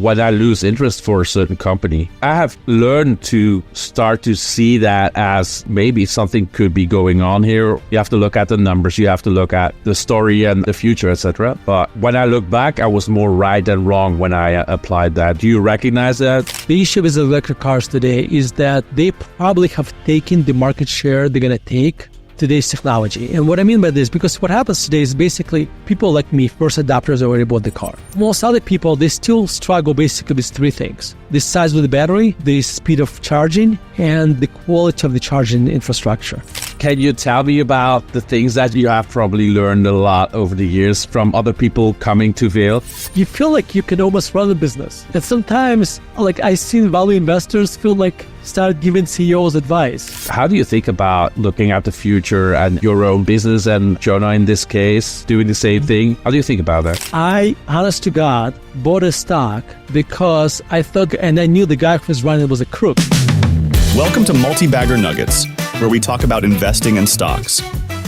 when I lose interest for a certain company, I have learned to start to see that as maybe something could be going on here. You have to look at the numbers, you have to look at the story and the future, etc. But when I look back, I was more right than wrong when I applied that. Do you recognize that? The issue with electric cars today is that they probably have taken the market share they're going to take today's technology. And what I mean by this, because what happens today is basically people like me, first adopters, already bought the car. Most other people, they still struggle basically with three things: the size of the battery, the speed of charging, and the quality of the charging infrastructure. Can you tell me about the things that you have probably learned a lot over the years from other people coming to Vail? You feel like you can almost run a business. And sometimes, like I see value investors feel like start giving CEOs advice. How do you think about looking at the future and your own business, and Jonah in this case doing the same thing? How do you think about that? I, honest to God, bought a stock because I thought, and I knew the guy who was running it was a crook. Welcome to Multibagger Nuggets, where we talk about investing in stocks.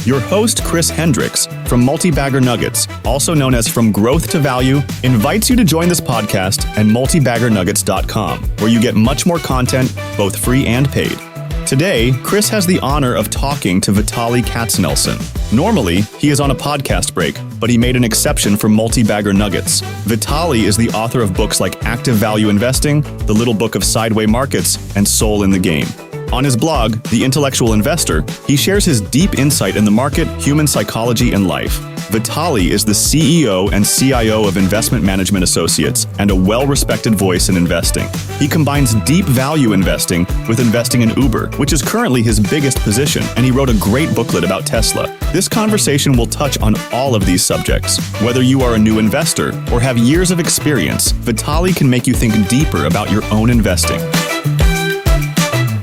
Your host, Chris Hendricks, from Multibagger Nuggets, also known as From Growth to Value, invites you to join this podcast at multibaggernuggets.com, where you get much more content, both free and paid. Today, Chris has the honor of talking to Vitaliy Katsenelson. Normally, he is on a podcast break, but he made an exception for Multibagger Nuggets. Vitaliy is the author of books like Active Value Investing, The Little Book of Sideway Markets, and Soul in the Game. On his blog, The Intellectual Investor, he shares his deep insight in the market, human psychology, and life. Vitaliy is the CEO and CIO of Investment Management Associates and a well-respected voice in investing. He combines deep value investing with investing in Uber, which is currently his biggest position, and he wrote a great booklet about Tesla. This conversation will touch on all of these subjects. Whether you are a new investor or have years of experience, Vitaliy can make you think deeper about your own investing.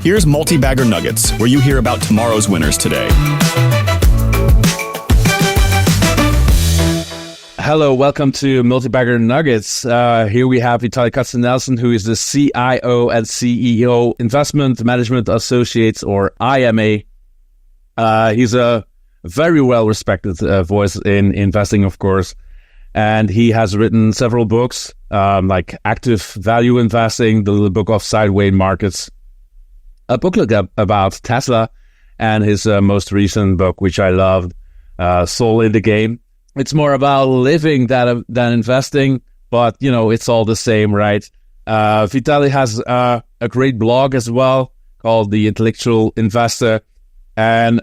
Here's Multibagger Nuggets, where you hear about tomorrow's winners today. Hello, welcome to Multibagger Nuggets. Here we have Vitaliy Katsenelson, who is the CIO and CEO, Investment Management Associates, or IMA. He's a very well-respected voice in investing, of course, and he has written several books, like Active Value Investing, The Little Book of Sideway Markets, a booklet about Tesla, and his most recent book, which I loved, Soul in the Game. It's more about living than investing, but, you know, it's all the same, right? Vitaliy has a great blog as well called The Intellectual Investor. And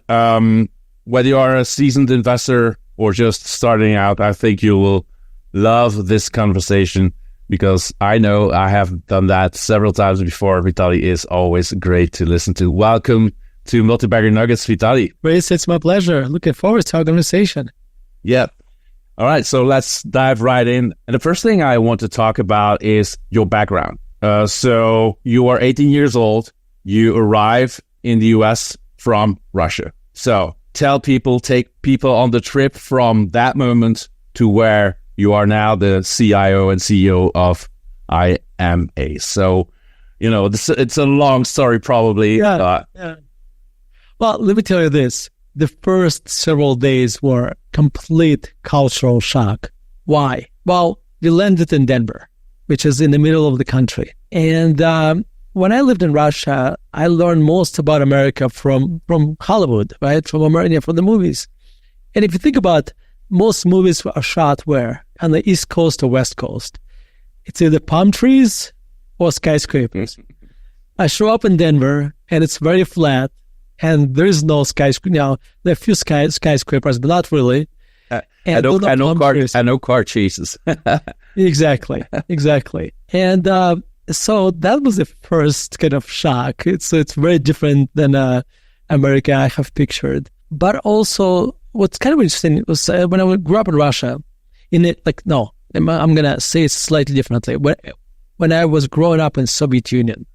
whether you are a seasoned investor or just starting out, I think you will love this conversation, because I know I have done that several times before. Vitaliy is always great to listen to. Welcome to Multibagger Nuggets, Vitaliy. Grace, it's my pleasure. Looking forward to our conversation. Yeah. All right, so let's dive right in. And the first thing I want to talk about is your background. So you are 18 years old. You arrive in the US from Russia. So take people on the trip from that moment to where you are now the CIO and CEO of IMA. So, you know, it's a long story probably. Yeah. Well, let me tell you this. The first several days were complete cultural shock. Why? Well, we landed in Denver, which is in the middle of the country. And when I lived in Russia, I learned most about America from Hollywood, right? From America, from the movies. And if you think about most movies are shot where? On the East Coast or West Coast. It's either palm trees or skyscrapers. I show up in Denver and it's very flat and there is no skyscraper. Now, there are a few skyscrapers, but not really. And no car chases. Exactly. And so that was the first kind of shock. It's very different than America I have pictured. But also, what's kind of interesting was when I grew up in Russia, I'm going to say it slightly differently. When I was growing up in Soviet Union,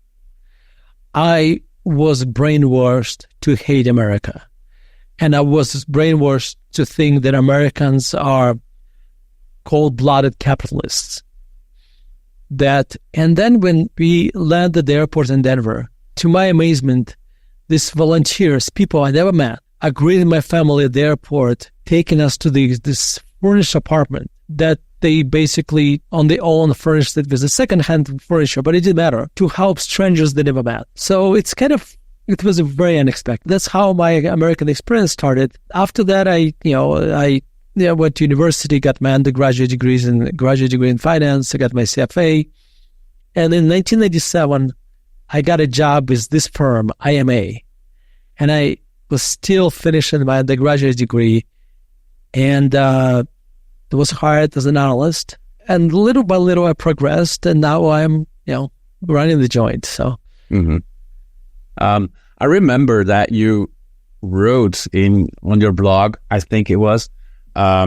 I was brainwashed to hate America. And I was brainwashed to think that Americans are cold-blooded capitalists. And then when we landed at the airport in Denver, to my amazement, these volunteers, people I never met, are greeting my family at the airport, taking us to this furnished apartment that they basically on their own furnished it with a second-hand furniture, but it didn't matter, to help strangers they never met. So it was very unexpected. That's how my American experience started. After that, I went to university, got my undergraduate degree in finance. I got my CFA. And in 1997, I got a job with this firm, IMA. And I was still finishing my undergraduate degree. And I was hired as an analyst. And little by little, I progressed. And now I'm, running the joint. So. Mm-hmm. I remember that you wrote on your blog, I think it was, a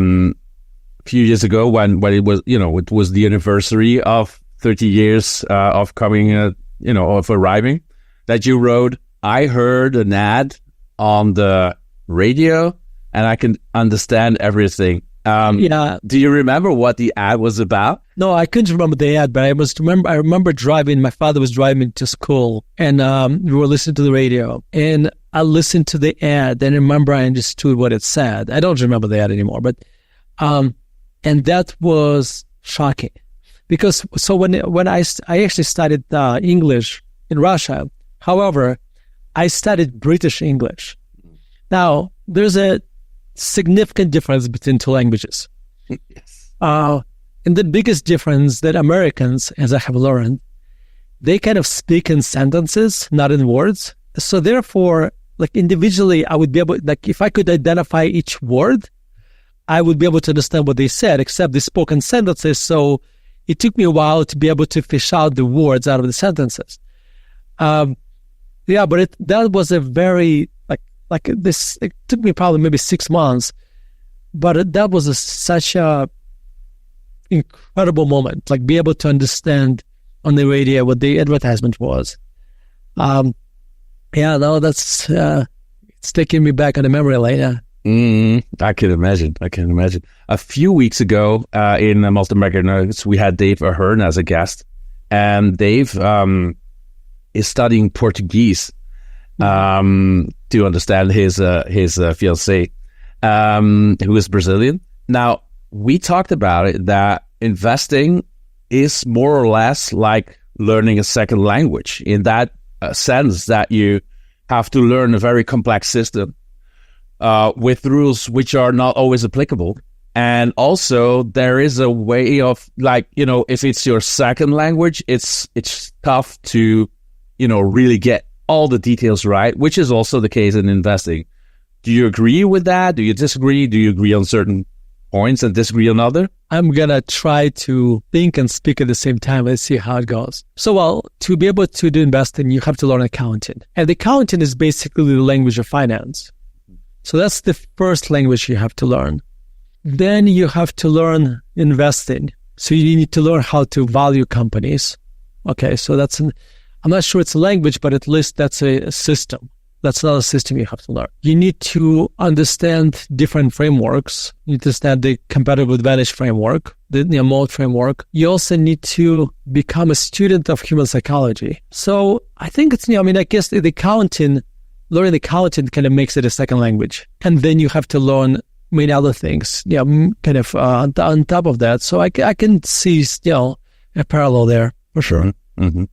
few years ago when it was, it was the anniversary of 30 years of coming, of arriving, that you wrote, I heard an ad on the radio and I can understand everything. Do you remember what the ad was about? No, I couldn't remember the ad, but I remember driving. My father was driving to school, and we were listening to the radio. And I listened to the ad, and I remember I understood what it said. I don't remember the ad anymore, but and that was shocking, because when I actually studied English in Russia. However, I studied British English. Now there's a significant difference between two languages. Yes. And the biggest difference that Americans, as I have learned, they kind of speak in sentences, not in words. So therefore, like individually, I would be able, like if I could identify each word, I would be able to understand what they said, except they spoke in sentences. So it took me a while to be able to fish out the words out of the sentences. But that was a very, like this, it took me probably maybe 6 months, but that was such a incredible moment, like be able to understand on the radio what the advertisement was. That's it's taking me back on the memory lane. I can imagine. A few weeks ago in Multibagger Nuggets, we had Dave Ahern as a guest, and Dave is studying Portuguese to understand his fiancée, who is Brazilian. Now, we talked about it, that investing is more or less like learning a second language, in that sense that you have to learn a very complex system with rules which are not always applicable. And also there is a way of, like, if it's your second language, it's tough to, really get all the details right, which is also the case in investing. Do you agree with that? Do you disagree? Do you agree on certain points and disagree on other? I'm going to try to think and speak at the same time. Let's see how it goes. So, to be able to do investing, you have to learn accounting. And accounting is basically the language of finance. So that's the first language you have to learn. Then you have to learn investing. So you need to learn how to value companies. Okay, so I'm not sure it's a language, but at least that's a system. That's not a system you have to learn. You need to understand different frameworks. You need to understand the competitive advantage framework, the mode framework. You also need to become a student of human psychology. So I think it's, I guess learning accounting kind of makes it a second language. And then you have to learn many other things, kind of on top of that. So I can see, a parallel there for sure. Mm-hmm.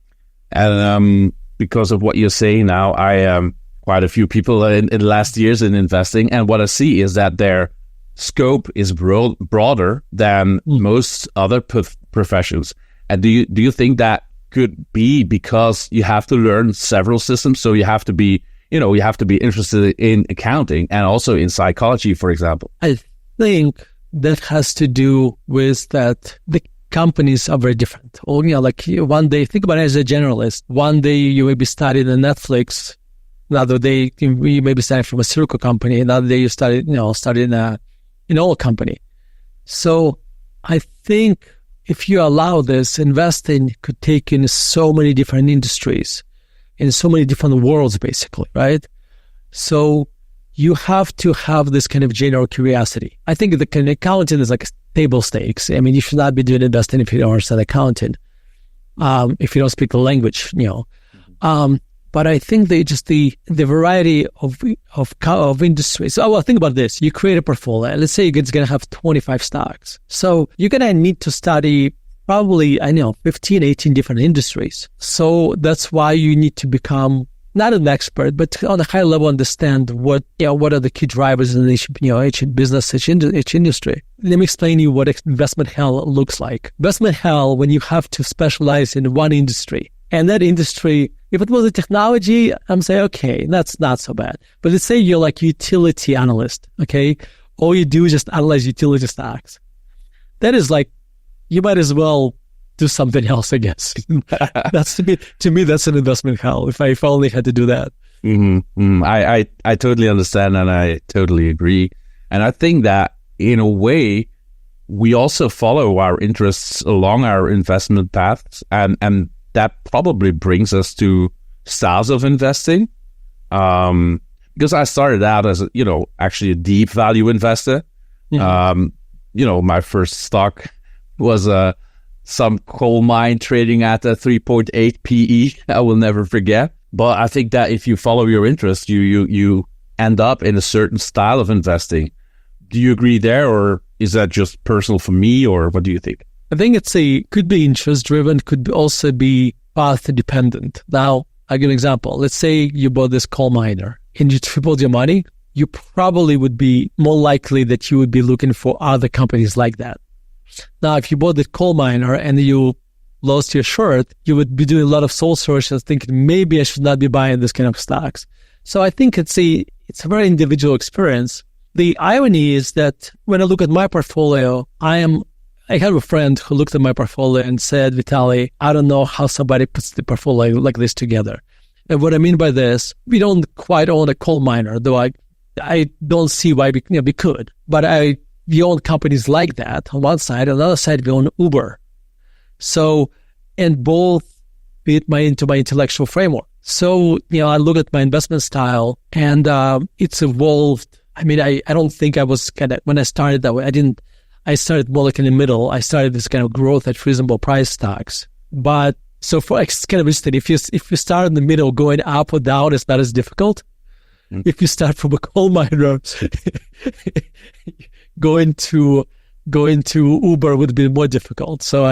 And because of what you're saying now, I quite a few people in the last years in investing, and what I see is that their scope is broader than most other professions. And do you think that could be because you have to learn several systems? So you have to be, you have to be interested in accounting and also in psychology, for example. I think that has to do with that the companies are very different. Or, like one day, think about it as a generalist. One day you may be studying in Netflix. Another day you may be studying from a circle company. Another day you study in an oil company. So I think if you allow this, investing could take you in so many different industries, in so many different worlds, basically, right? So you have to have this kind of general curiosity. I think the kind of accounting is like table stakes. I mean, you should not be doing investing if you don't understand accounting, if you don't speak the language, But I think the variety of industries. So, well, think about this. You create a portfolio. Let's say it's going to have 25 stocks. So you're going to need to study probably, 15, 18 different industries. So that's why you need to become not an expert, but on a high level understand what are the key drivers in each business, each industry. Let me explain to you what investment hell looks like. Investment hell, when you have to specialize in one industry, and that industry, if it was a technology, I'm saying, okay, that's not so bad. But let's say you're like utility analyst, okay? All you do is just analyze utility stocks. That is like, you might as well do something else, I guess. That's to me, that's an investment hell. If I only had to do that. I totally understand, and I totally agree. And I think that in a way, we also follow our interests along our investment paths, and that probably brings us to styles of investing. Because I started out as actually a deep value investor. My first stock was some coal mine trading at a 3.8 PE. I will never forget. But I think that if you follow your interest, you end up in a certain style of investing. Do you agree there, or is that just personal for me, or what do you think? I think could be interest driven, could also be path dependent. Now, I'll give an example. Let's say you bought this coal miner and you tripled your money. You probably would be more likely that you would be looking for other companies like that. Now, if you bought the coal miner and you lost your shirt, you would be doing a lot of soul searches, thinking maybe I should not be buying this kind of stocks. So I think it's a very individual experience. The irony is that when I look at my portfolio, I have a friend who looked at my portfolio and said, Vitaliy, I don't know how somebody puts the portfolio like this together. And what I mean by this, we don't quite own a coal miner, though I don't see why we could. But we own companies like that on one side. On the other side, we own Uber. So, and both fit into my intellectual framework. So, I look at my investment style and it's evolved. I mean, I don't think I was when I started that way, I started more like in the middle. I started this kind of growth at reasonable price stocks. But so it's kind of interesting. If you start in the middle, going up or down is not as difficult. If you start from a coal miner, going to Uber would be more difficult. So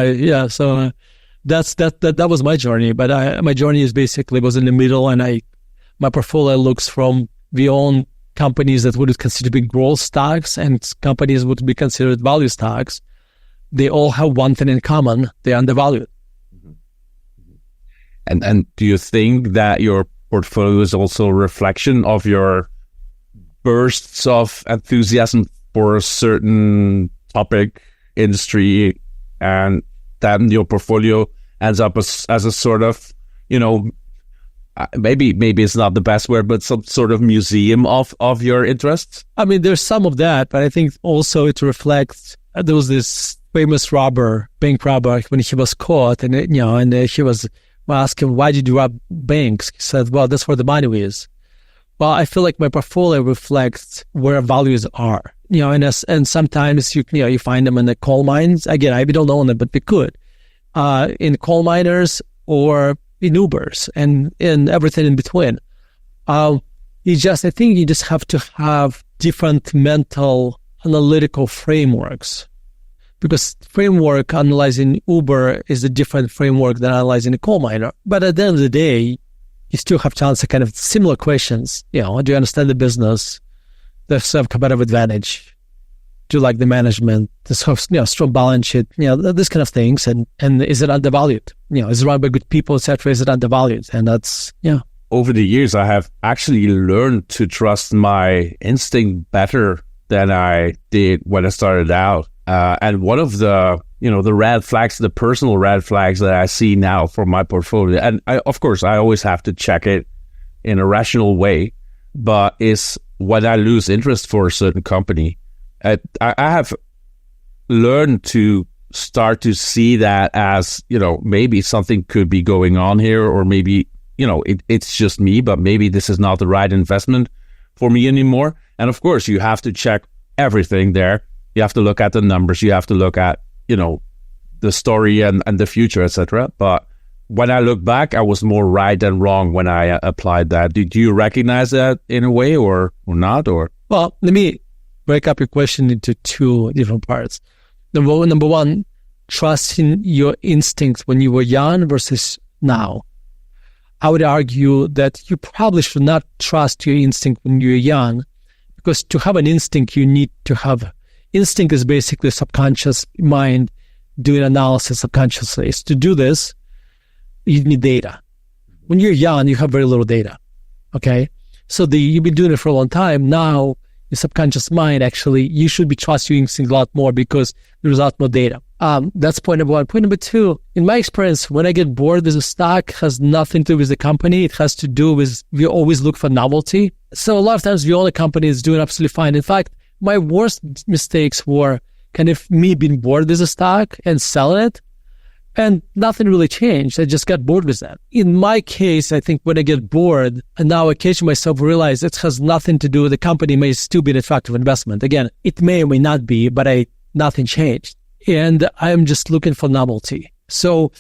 that was my journey. But my journey was in the middle, and my portfolio looks from we own companies that would consider to be growth stocks and companies would be considered value stocks. They all have one thing in common: they're undervalued. And do you think that your portfolio is also a reflection of your bursts of enthusiasm for a certain topic, industry, and then your portfolio ends up as a sort of, maybe it's not the best word, but some sort of museum of your interests? I mean, there's some of that, but I think also it reflects, there was this famous bank robber, when he was caught, and he was asking, why did you rob banks? He said, well, that's where the money is. Well, I feel like my portfolio reflects where values are, and sometimes you find them in the coal mines. Again, we don't own them, but we could, in coal miners or in Ubers and in everything in between. I think you just have to have different mental analytical frameworks, because framework analyzing Uber is a different framework than analyzing a coal miner. But at the end of the day, you still have to answer kind of similar questions. Do you understand the business? Does it have competitive advantage? Do you like the management? Does it have strong balance sheet? These kind of things. And is it undervalued? Is it run by good people, etc.? Is it undervalued? And that's, Over the years, I have actually learned to trust my instinct better than I did when I started out. And one of the red flags, the personal red flags that I see now for my portfolio, and of course, I always have to check it in a rational way, but is when I lose interest for a certain company. I have learned to start to see that as, maybe something could be going on here, or maybe, it's just me, but maybe this is not the right investment for me anymore. And of course, you have to check everything there. You have to look at the numbers. You have to look at, the story and the future, etc. But when I look back, I was more right than wrong when I applied that. Do you recognize that in a way or not? Or well, let me break up your question into two different parts. Number one, trusting your instincts when you were young versus now. I would argue that you probably should not trust your instinct when you're young, because to have an instinct, you need to have instinct is basically subconscious mind doing analysis subconsciously. So to do this, you need data. When you're young, you have very little data. Okay, so you've been doing it for a long time. Now, your subconscious mind, actually, you should be trusting your instinct a lot more because there's a lot more data. That's point number one. Point number two, in my experience, when I get bored with a stock, has nothing to do with the company. It has to do with, we always look for novelty. So a lot of times we own a company is doing absolutely fine. In fact, my worst mistakes were kind of me being bored with a stock and selling it, and nothing really changed. I just got bored with that. In my case, I think when I get bored, and now occasionally myself realize it has nothing to do with the company may still be an attractive investment. Again, it may or may not be, but nothing changed. And I'm just looking for novelty. So,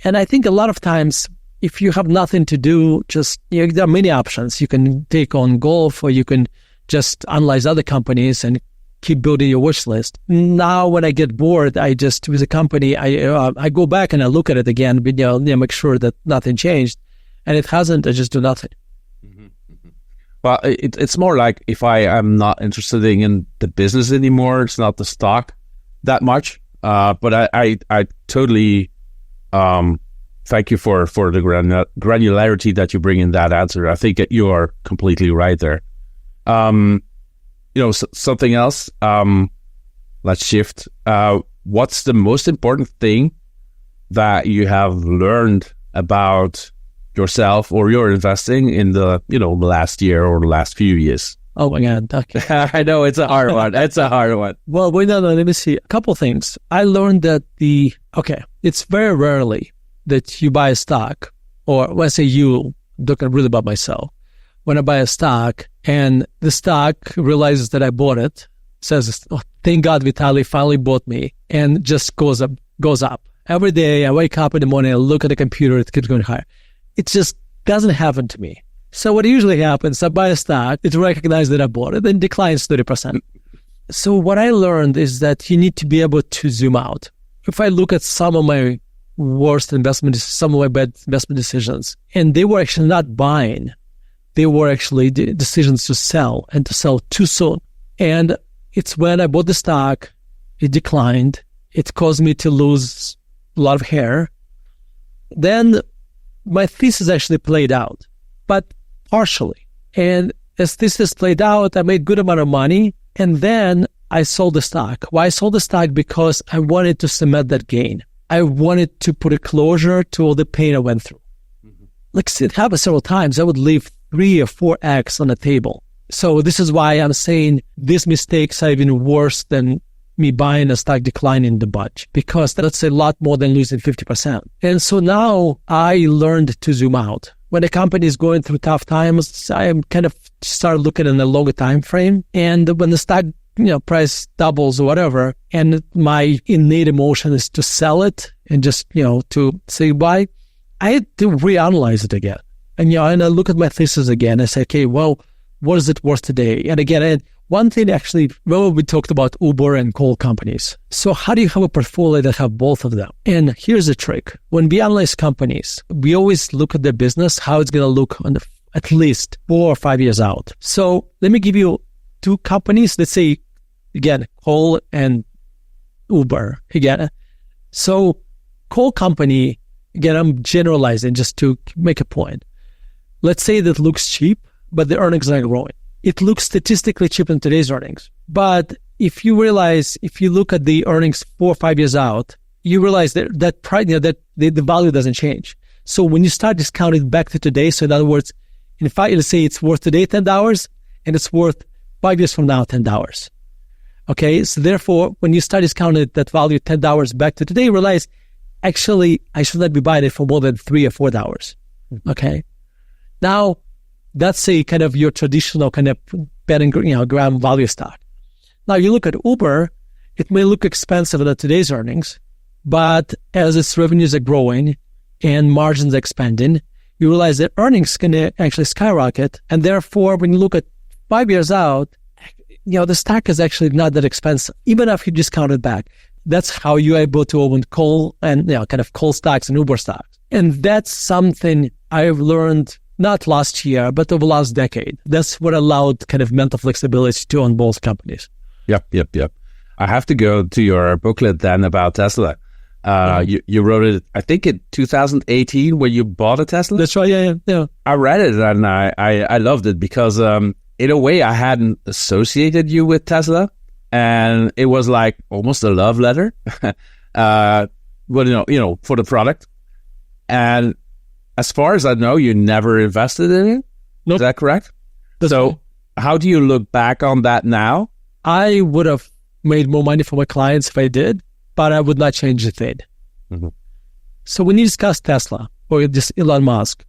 and I think a lot of times, if you have nothing to do, there are many options. You can take on golf, or you can just analyze other companies and keep building your wish list. Now, when I get bored, with a company, I go back and I look at it again, but make sure that nothing changed, and it hasn't. I just do nothing. Well, it's more like if I am not interested in the business anymore, it's not the stock that much. But I totally thank you for the granularity that you bring in that answer. I think that you are completely right there. Something else. Let's shift. What's the most important thing that you have learned about yourself or your investing in the last year or the last few years? Oh my God. Okay. I know it's a hard one. It's a hard one. Well, wait, no, let me see. A couple things. I learned that it's very rarely that you buy a stock, or when I say you, I'm talking really about myself. When I buy a stock and the stock realizes that I bought it, says, oh, thank God Vitaliy finally bought me, and just goes up. Every day I wake up in the morning, I look at the computer, it keeps going higher. It just doesn't happen to me. So what usually happens, I buy a stock, it recognizes that I bought it, then declines 30%. So what I learned is that you need to be able to zoom out. If I look at some of my worst investments, some of my bad investment decisions, and they were actually not buying, they were actually decisions to sell, and to sell too soon. And it's when I bought the stock, it declined, it caused me to lose a lot of hair. Then my thesis actually played out, but partially. And as thesis played out, I made good amount of money, and then I sold the stock. Why I sold the stock? Because I wanted to cement that gain. I wanted to put a closure to all the pain I went through. Like it happened several times. I would leave 3 or 4x on the table. So this is why I'm saying these mistakes are even worse than me buying a stock declining the bunch, because that's a lot more than losing 50%. And so now I learned to zoom out. When a company is going through tough times, I kind of start looking in a longer time frame. And when the stock price doubles or whatever, and my innate emotion is to sell it and just, to say bye, I had to reanalyze it again. And, and I look at my thesis again. I say, okay, well, what is it worth today? And again, one thing actually, well, we talked about Uber and coal companies. So how do you have a portfolio that have both of them? And here's the trick. When we analyze companies, we always look at their business, how it's going to look on at least 4 or 5 years out. So let me give you 2 companies. Let's say, again, coal and Uber again. So coal company, again, I'm generalizing just to make a point. Let's say that looks cheap, but the earnings are not growing. It looks statistically cheap in today's earnings. But if you look at the earnings 4 or 5 years out, you realize that price, that the value doesn't change. So when you start discounting back to today, so in other words, in fact, let's say it's worth today $10 and it's worth 5 years from now $10. Okay, so therefore, when you start discounting that value $10 back to today, you realize, actually, I should not be buying it for more than $3 or $4. Okay, now that's a kind of your traditional kind of gram value stock. Now you look at Uber, it may look expensive at today's earnings, but as its revenues are growing, and margins expanding, you realize that earnings can actually skyrocket. And therefore, when you look at 5 years out, the stock is actually not that expensive, even if you discount it back. That's how you're able to own coal and kind of coal stocks and Uber stocks. And that's something I've learned not last year, but over the last decade. That's what allowed kind of mental flexibility to own both companies. Yep. I have to go to your booklet then about Tesla. You wrote it, I think, in 2018 when you bought a Tesla. That's right. Yeah. I read it and I loved it because in a way I hadn't associated you with Tesla, and it was like almost a love letter, for the product. And as far as I know, you never invested in it. Nope. Is that correct? That's right. How do you look back on that now? I would have made more money for my clients if I did, but I would not change a thing. Mm-hmm. So when you discuss Tesla or just Elon Musk,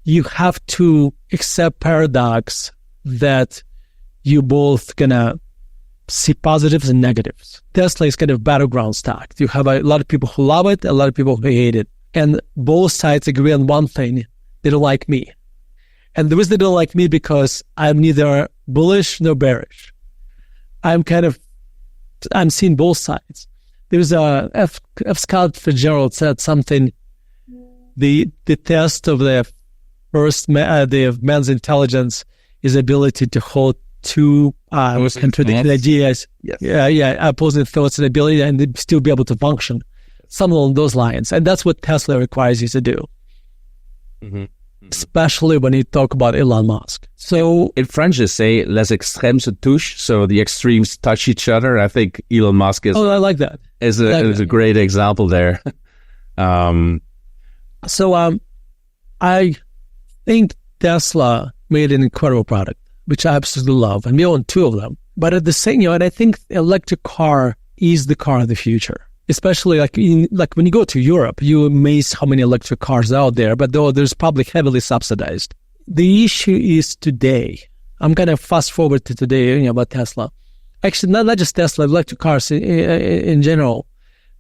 you have to accept paradox that you both gonna see positives and negatives. Tesla is kind of battleground stock. You have a lot of people who love it, a lot of people who hate it. And both sides agree on one thing: they don't like me. And the reason they don't like me because I'm neither bullish nor bearish. I'm seeing both sides. There's F. Scott Fitzgerald said something. The test of the man's intelligence is ability to hold two contradicting ideas. Yes. Opposing thoughts and ability, and still be able to function. Something along those lines. And that's what Tesla requires you to do. Mm-hmm. Especially when you talk about Elon Musk. So in French, they say les extrêmes se touchent, so the extremes touch each other. I think Elon Musk is. Oh, I like that. Is a great example there. I think Tesla made an incredible product, which I absolutely love, and we own two of them. But at the same, and I think electric car is the car of the future. Especially like when you go to Europe, you're amazed how many electric cars are out there, but though there's probably heavily subsidized. The issue is today. I'm going to fast forward to today about Tesla. Actually, not just Tesla, electric cars in general.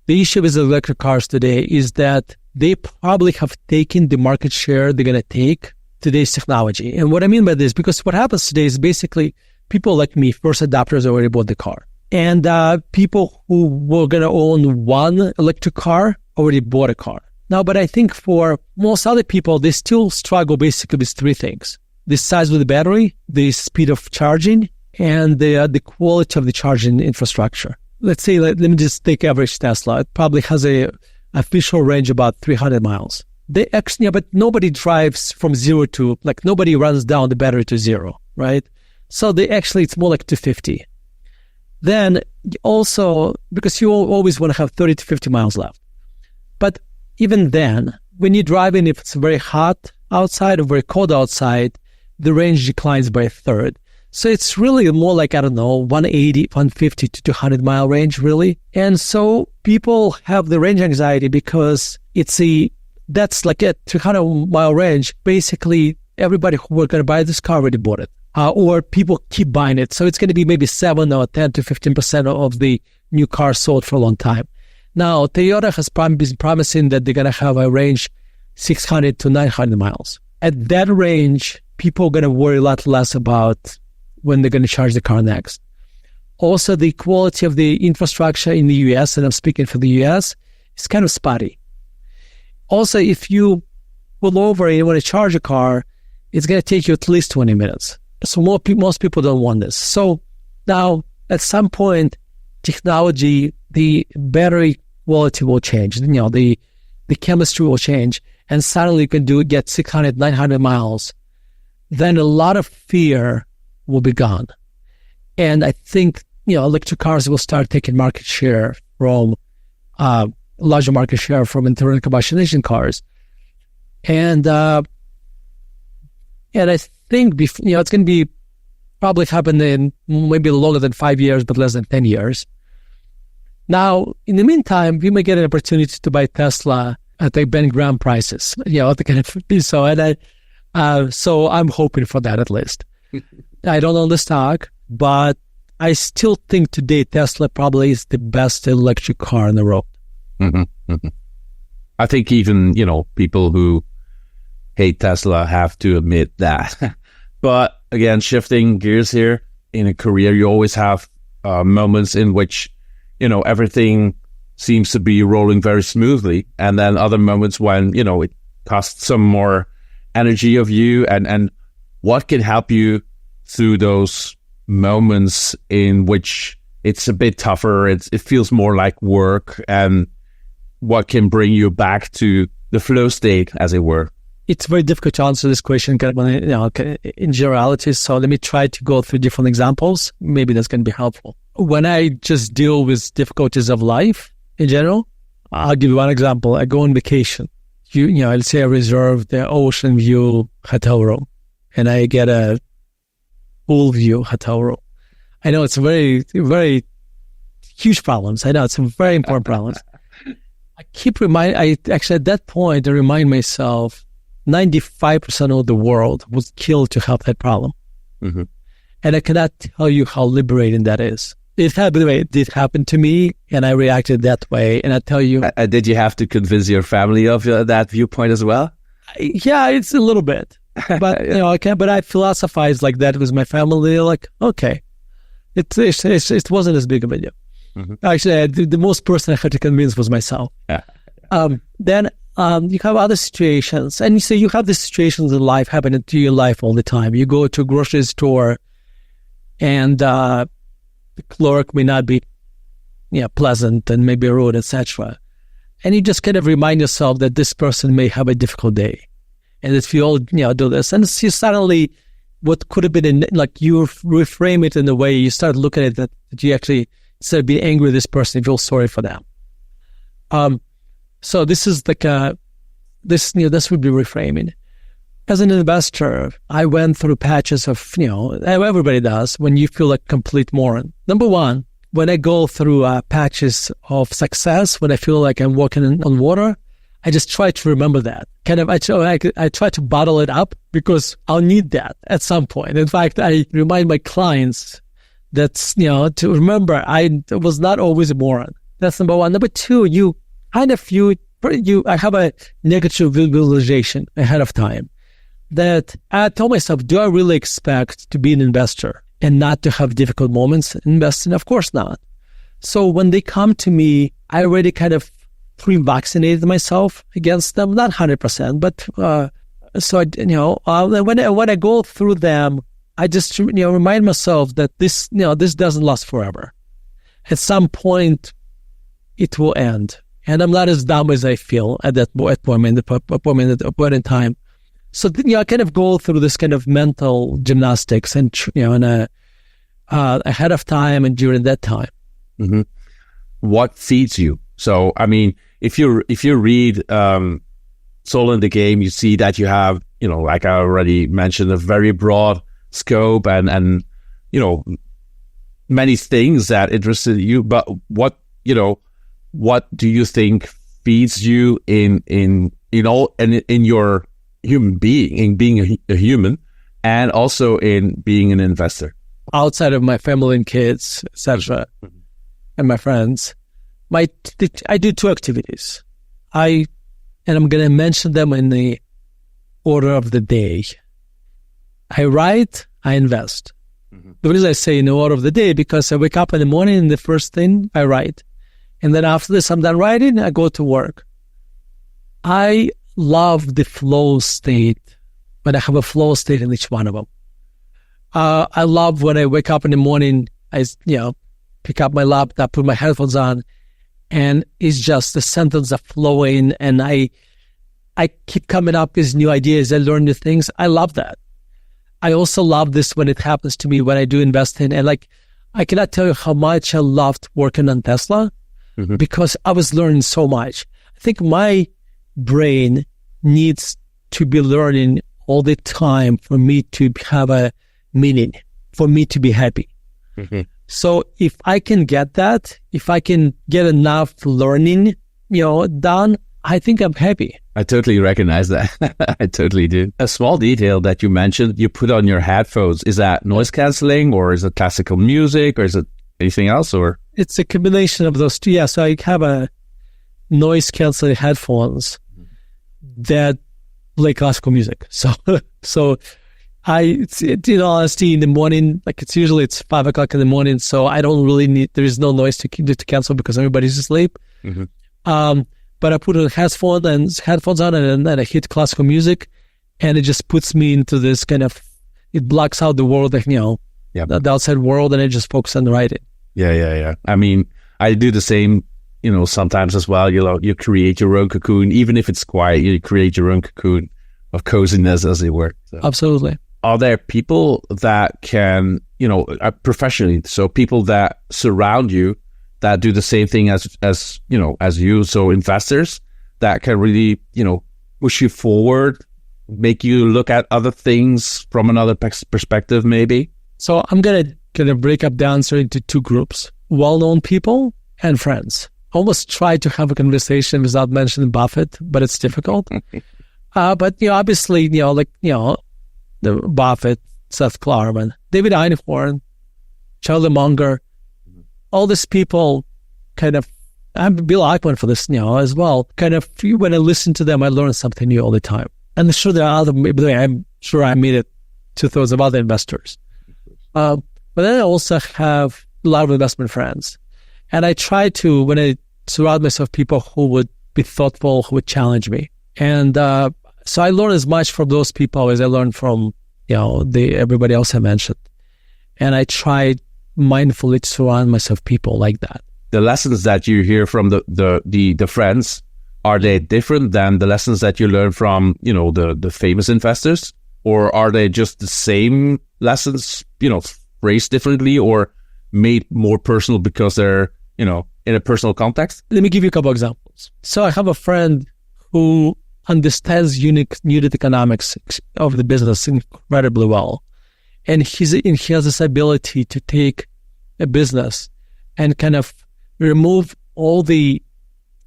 The issue with electric cars today is that they probably have taken the market share they're going to take today's technology. And what I mean by this, because what happens today is basically people like me, first adopters, already bought the car. And people who were going to own one electric car already bought a car. Now, but I think for most other people, they still struggle basically with three things: the size of the battery, the speed of charging, and the quality of the charging infrastructure. Let's say, let me just take average Tesla. It probably has a official range about 300 miles. They actually, but nobody drives from zero to, nobody runs down the battery to zero, right? So it's more like 250. Then also, because you always want to have 30 to 50 miles left. But even then, when you're driving, if it's very hot outside or very cold outside, the range declines by a third. So it's really more like, 180, 150 to 200 mile range, really. And so people have the range anxiety because that's like a 300 mile range. Basically, everybody who were going to buy this car already bought it. Or people keep buying it. So it's going to be maybe 7 or 10 to 15% of the new cars sold for a long time. Now, Toyota has been promising that they're going to have a range 600 to 900 miles. At that range, people are going to worry a lot less about when they're going to charge the car next. Also, the quality of the infrastructure in the US, and I'm speaking for the US, is kind of spotty. Also, if you pull over and you want to charge a car, it's going to take you at least 20 minutes. So most people don't want this. So now, at some point, technology, the battery quality will change. The chemistry will change, and suddenly you can get 600, 900 miles. Then a lot of fear will be gone. And I think, electric cars will start taking market share from, larger market share from internal combustion engine cars. And I think it's going to be probably happen in maybe longer than 5 years, but less than 10 years. Now, in the meantime, we may get an opportunity to buy Tesla at the Ben Graham prices. So I'm hoping for that at least. I don't own the stock, but I still think today Tesla probably is the best electric car in the world. Mm-hmm. Mm-hmm. I think even, people who hate Tesla have to admit that. But again, shifting gears here, in a career, you always have moments in which, everything seems to be rolling very smoothly. And then other moments when, it costs some more energy of you. And what can help you through those moments in which it's a bit tougher, it feels more like work, and what can bring you back to the flow state, as it were? It's very difficult to answer this question in generalities. So let me try to go through different examples. Maybe that's going to be helpful. When I just deal with difficulties of life in general, I'll give you one example. I go on vacation. Let's say I reserve the ocean view hotel room, and I get a pool view hotel room. I know it's very, very huge problems. I know it's a very important problem. Actually at that point, I remind myself, 95% of the world was killed to help that problem. Mm-hmm. And I cannot tell you how liberating that is. It did happen to me, and I reacted that way. And I tell you... did you have to convince your family of that viewpoint as well? Yeah, it's a little bit. But, but I philosophize like that with my family. They're like, okay, it wasn't as big of a deal. Mm-hmm. Actually, the most person I had to convince was myself. Yeah. Then you have other situations, and you have these situations in life happening to your life all the time. You go to a grocery store, and the clerk may not be, pleasant and maybe rude, etc. And you just kind of remind yourself that this person may have a difficult day, and if you all do this, and you suddenly, what could have been you reframe it in a way, you start looking at that you actually, instead of being angry with this person, you feel sorry for them. So this is this would be reframing. As an investor, I went through patches of, everybody does, when you feel like a complete moron. Number one, when I go through patches of success, when I feel like I'm walking on water, I just try to remember that. I try to bottle it up because I'll need that at some point. In fact, I remind my clients that, to remember, I was not always a moron. That's number one. Number two, I have a negative visualization ahead of time that I tell myself, do I really expect to be an investor and not to have difficult moments investing? Of course not. So when they come to me, I already kind of pre-vaccinated myself against them, not 100%, but when I go through them, I just remind myself that this doesn't last forever. At some point, it will end. And I'm not as dumb as I feel at that point in time. So I kind of go through this kind of mental gymnastics and ahead of time and during that time. Mm-hmm. What feeds you? So I mean, if you read Soul in the Game, you see that you have like I already mentioned, a very broad scope and many things that interested you. But what do you think feeds you in your human being, in being a human, and also in being an investor? Outside of my family and kids, etc., and my friends, I do two activities. And I'm going to mention them in the order of the day. I write, I invest. Mm-hmm. The reason I say in the order of the day, because I wake up in the morning and the first thing I write. And then after this, I'm done writing, I go to work. I love the flow state, but I have a flow state in each one of them. I love when I wake up in the morning, I pick up my laptop, put my headphones on, and it's just the sentences are flowing, and I keep coming up with new ideas. I learn new things. I love that. I also love this when it happens to me when I do investing. And I cannot tell you how much I loved working on Tesla. Mm-hmm. Because I was learning so much. I think my brain needs to be learning all the time for me to have a meaning, for me to be happy. Mm-hmm. So if I can get that, if I can get enough learning, done, I think I'm happy. I totally recognize that. I totally do. A small detail that you mentioned, you put on your headphones. Is that noise canceling, or is it classical music, or is it anything else, or? It's a combination of those two. Yeah, so I have noise canceling headphones that play classical music. So in honesty, in the morning, like it's 5:00 in the morning, so I don't really need. There is no noise to cancel because everybody's asleep. But I put headphones on, and then I hit classical music, and it just puts me into this kind of. It blocks out the world, the outside world, and I just focus on writing. Yeah. I mean, I do the same, sometimes as well. You create your own cocoon, even if it's quiet. You create your own cocoon of coziness, as it were. So. Absolutely. Are there people that can, professionally, so people that surround you that do the same thing as you, so investors that can really, push you forward, make you look at other things from another perspective, maybe? So I'm going to break up the answer into two groups, well-known people and friends. Almost try to have a conversation without mentioning Buffett, but it's difficult. But, obviously, the Buffett, Seth Klarman, David Einhorn, Charlie Munger, all these people I'm Bill Ackman for this, as well. When I listen to them, I learn something new all the time. And sure, there are I'm sure I made it 2/3 of other investors. But then I also have a lot of investment friends. And I try to, when I surround myself with people who would be thoughtful, who would challenge me. And so I learn as much from those people as I learn from, everybody else I mentioned. And I try mindfully to surround myself with people like that. The lessons that you hear from the friends, are they different than the lessons that you learn from, the famous investors? Or are they just the same lessons, phrased differently or made more personal because they're, in a personal context? Let me give you a couple examples. So I have a friend who understands unit economics of the business incredibly well. And he has this ability to take a business and kind of remove all the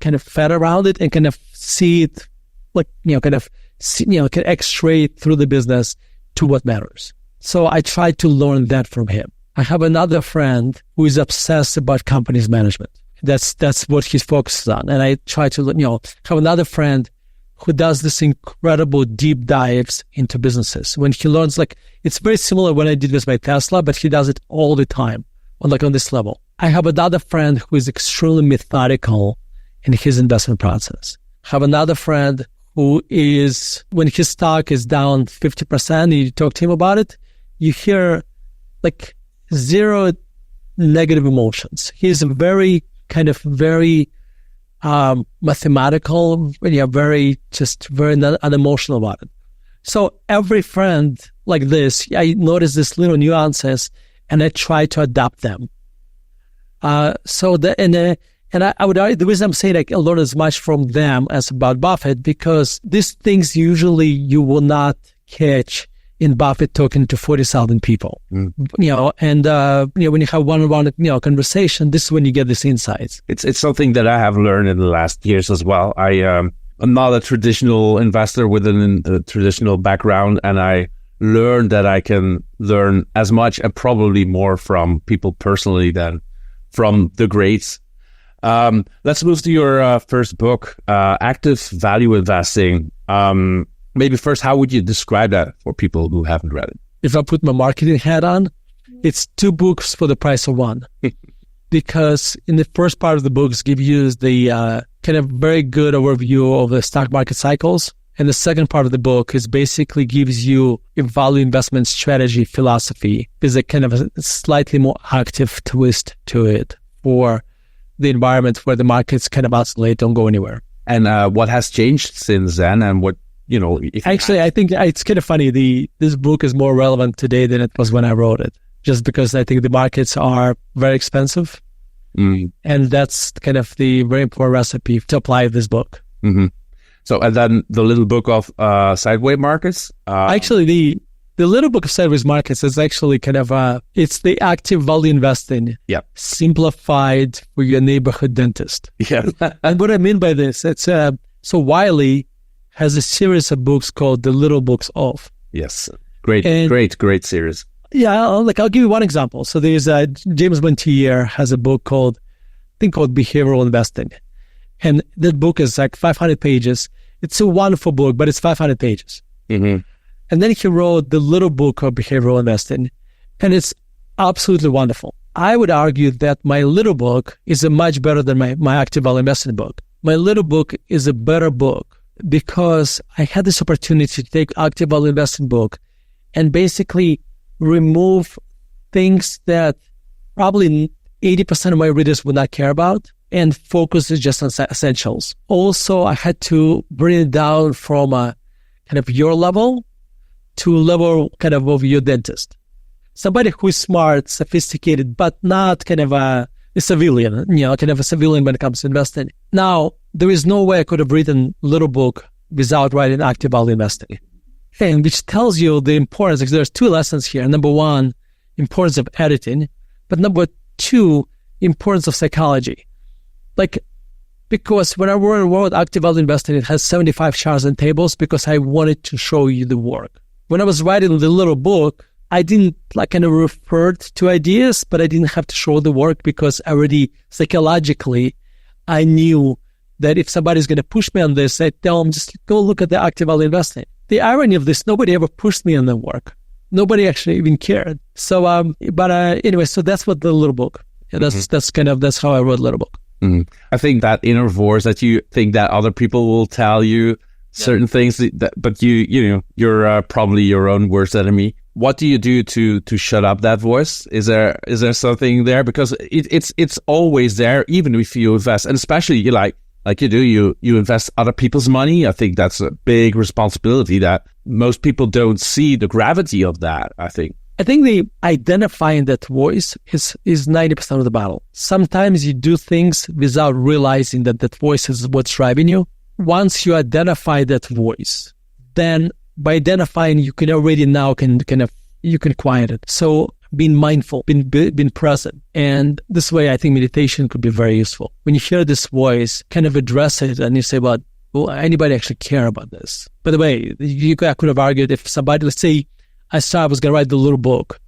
kind of fat around it and kind of see it can x-ray through the business to what matters. So I try to learn that from him. I have another friend who is obsessed about companies management. That's what he's focused on. And I try to, have another friend who does this incredible deep dives into businesses. When he learns, it's very similar when I did with my Tesla, but he does it all the time on this level. I have another friend who is extremely methodical in his investment process. I have another friend who is, when his stock is down 50%, and you talk to him about it, you hear zero negative emotions. He's very mathematical, very unemotional about it. So every friend like this, I notice these little nuances and I try to adapt them. I would argue the reason I'm saying I learn as much from them as about Buffett, because these things usually you will not catch in Buffett talking to 40,000 people. When you have one-on-one, conversation, this is when you get these insights. It's something that I have learned in the last years as well. I'm not a traditional investor with a traditional background, and I learned that I can learn as much and probably more from people personally than from the greats. Let's move to your first book, Active Value Investing. Maybe first, how would you describe that for people who haven't read it? If I put my marketing hat on, it's 2 books for the price of 1. Because in the first part of the books give you the kind of very good overview of the stock market cycles. And the second part of the book is basically gives you a value investment strategy philosophy. There's a kind of a slightly more active twist to it for the environment where the markets kind of oscillate, don't go anywhere. And what has changed since then, and what, Actually, I think it's kind of funny. This book is more relevant today than it was when I wrote it, just because I think the markets are very expensive. And that's kind of the very important recipe to apply this book. Mm-hmm. So, and then the little book of Sideway markets? Actually, the little book of Sideway markets is actually kind of it's the active value investing, simplified for your neighborhood dentist. Yeah. And what I mean by this, it's so Wiley has a series of books called The Little Books of. Yes. Great series. Yeah, I'll give you one example. So there's James Montier has a book called Behavioral Investing. And that book is like 500 pages. It's a wonderful book, but it's 500 pages. Mm-hmm. And then he wrote the little book of behavioral investing, and it's absolutely wonderful. I would argue that my little book is much better than my active value investing book. My little book is a better book because I had this opportunity to take active value investing book and basically remove things that probably 80% of my readers would not care about and focus just on essentials. Also, I had to bring it down from a kind of your level to a level kind of your dentist. Somebody who is smart, sophisticated, but not kind of a civilian, kind of a civilian when it comes to investing. Now, there is no way I could have written a little book without writing active value investing. And which tells you the importance, because there's two lessons here. Number one, importance of editing, but number two, importance of psychology. Because when I wrote active value investing, it has 75 charts and tables because I wanted to show you the work. When I was writing the little book, I didn't kind of refer to ideas, but I didn't have to show the work because already psychologically, I knew that if somebody's going to push me on this, I'd tell them, just go look at the active value investing. The irony of this, nobody ever pushed me on the work. Nobody actually even cared. So, anyway, so that's what the little book. Yeah, that's how I wrote a little book. Mm-hmm. I think that inner voice that you think that other people will tell you certain things, but you're probably your own worst enemy. What do you do to shut up that voice? Is there something there? Because it's always there, even if you invest, and especially you invest other people's money. I think that's a big responsibility that most people don't see the gravity of that. I think the identifying that voice is 90% of the battle. Sometimes you do things without realizing that voice is what's driving you. Once you identify that voice, then by identifying, you can already now you can quiet it. So being mindful, being present. And this way, I think meditation could be very useful. When you hear this voice, kind of address it and you say, well, anybody actually care about this? By the way, I could have argued if somebody, let's say, I was going to write the little book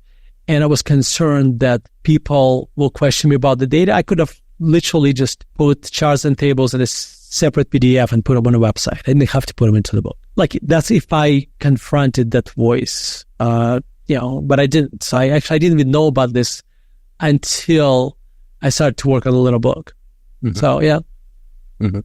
and I was concerned that people will question me about the data, I could have literally just put charts and tables in a separate PDF and put them on a website. I didn't have to put them into the book. That's if I confronted that voice, but I didn't. So I didn't even know about this until I started to work on the little book. Mm-hmm. So, yeah. Mm-hmm.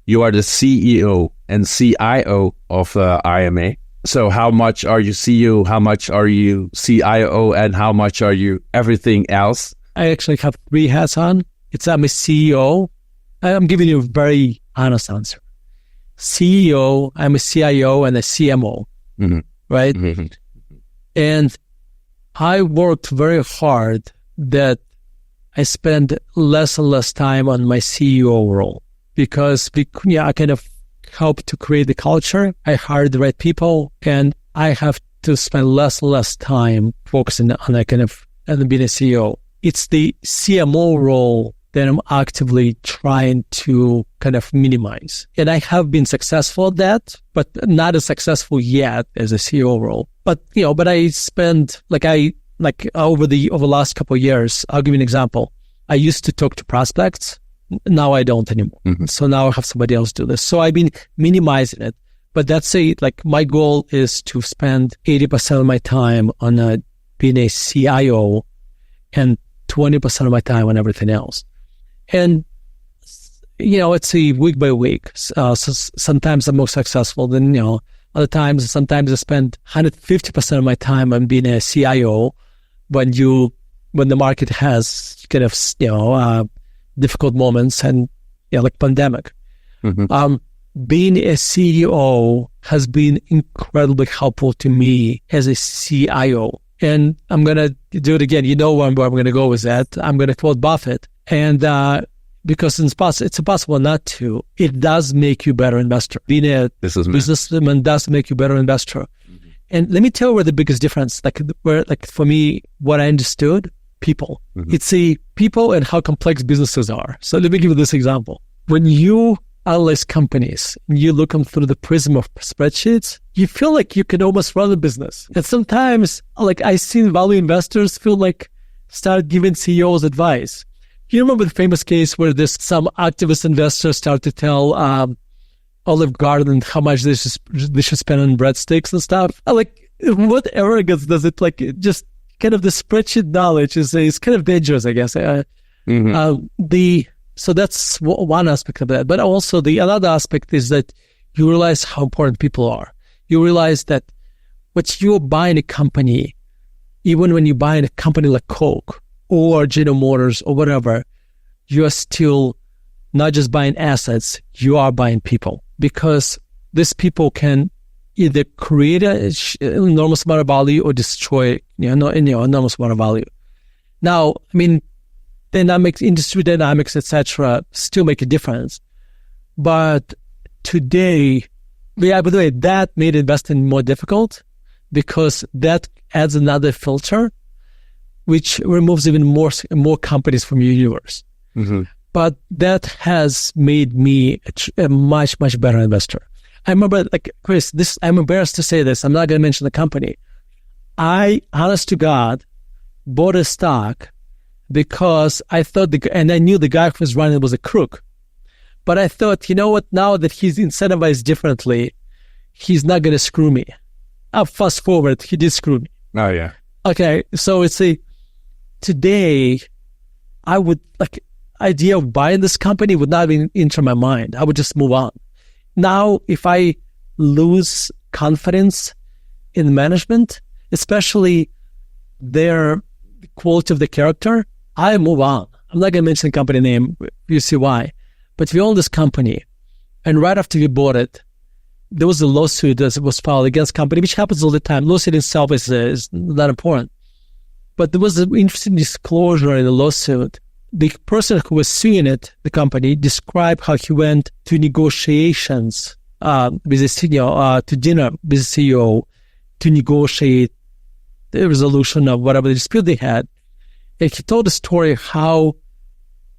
You are the CEO and CIO of IMA. So how much are you CEO, how much are you CIO, and how much are you everything else? I actually have 3 hats on. I'm a CEO. I'm giving you a very honest answer. CEO, I'm a CIO and a CMO, mm-hmm. right? Mm-hmm. And I worked very hard that I spend less and less time on my CEO role because I kind of help to create the culture. I hired the right people and I have to spend less and less time focusing on that and being a CEO. It's the CMO role that I'm actively trying to kind of minimize. And I have been successful at that, but not as successful yet as a CEO role. But I spend over the last couple of years, I'll give you an example. I used to talk to prospects. Now I don't anymore. Mm-hmm. So now I have somebody else do this. So I've been minimizing it. But that's my goal is to spend 80% of my time on being a CIO and 20% of my time on everything else. And, it's a week by week. So sometimes I'm more successful than, other times. Sometimes I spend 150% of my time on being a CIO when the market has kind of, difficult moments and, like pandemic. Mm-hmm. Being a CEO has been incredibly helpful to me as a CIO. And I'm going to do it again. Where I'm going to go with that. I'm going to quote Buffett. And because it's impossible not to, it does make you a better investor. Being a businessman does make you a better investor. Mm-hmm. And let me tell you where the biggest difference, for me, what I understood, people. Mm-hmm. It's people and how complex businesses are. So let me give you this example. When you analyze companies, and you look them through the prism of spreadsheets, you feel like you can almost run a business. And sometimes, I've seen value investors start giving CEOs advice. You remember the famous case where some activist investors start to tell Olive Garden how much they should spend on breadsticks and stuff? Like, what arrogance does it, like, just kind of the spreadsheet knowledge is kind of dangerous, I guess. So that's one aspect of that. But also the another aspect is that you realize how important people are. You realize that what you're buying a company, even when you're buying a company like Coke or General Motors or whatever, you are still not just buying assets, you are buying people, because these people can either create an enormous amount of value or destroy enormous amount of value. Now, I mean, industry dynamics, etc., still make a difference. But today, by the way, that made investing more difficult because that adds another filter, which removes even more companies from your universe. Mm-hmm. But that has made me a much, much better investor. I remember, like, Chris, I'm embarrassed to say this. I'm not going to mention the company. I, honest to God, bought a stock because I thought, and I knew the guy who was running was a crook. But I thought, you know what, now that he's incentivized differently, he's not going to screw me. Fast forward, he did screw me. Oh, yeah. Okay, so today, I would, like, idea of buying this company would not even enter my mind. I would just move on. Now, if I lose confidence in management, especially their quality of the character, I move on. I'm not going to mention the company name. You see why. But we own this company, and right after we bought it, there was a lawsuit that was filed against the company, which happens all the time. Lawsuit itself is not important. But there was an interesting disclosure in the lawsuit. The person who was suing it, the company, described how he went to negotiations with the CEO, to dinner with the CEO to negotiate the resolution of whatever the dispute they had. And he told the story how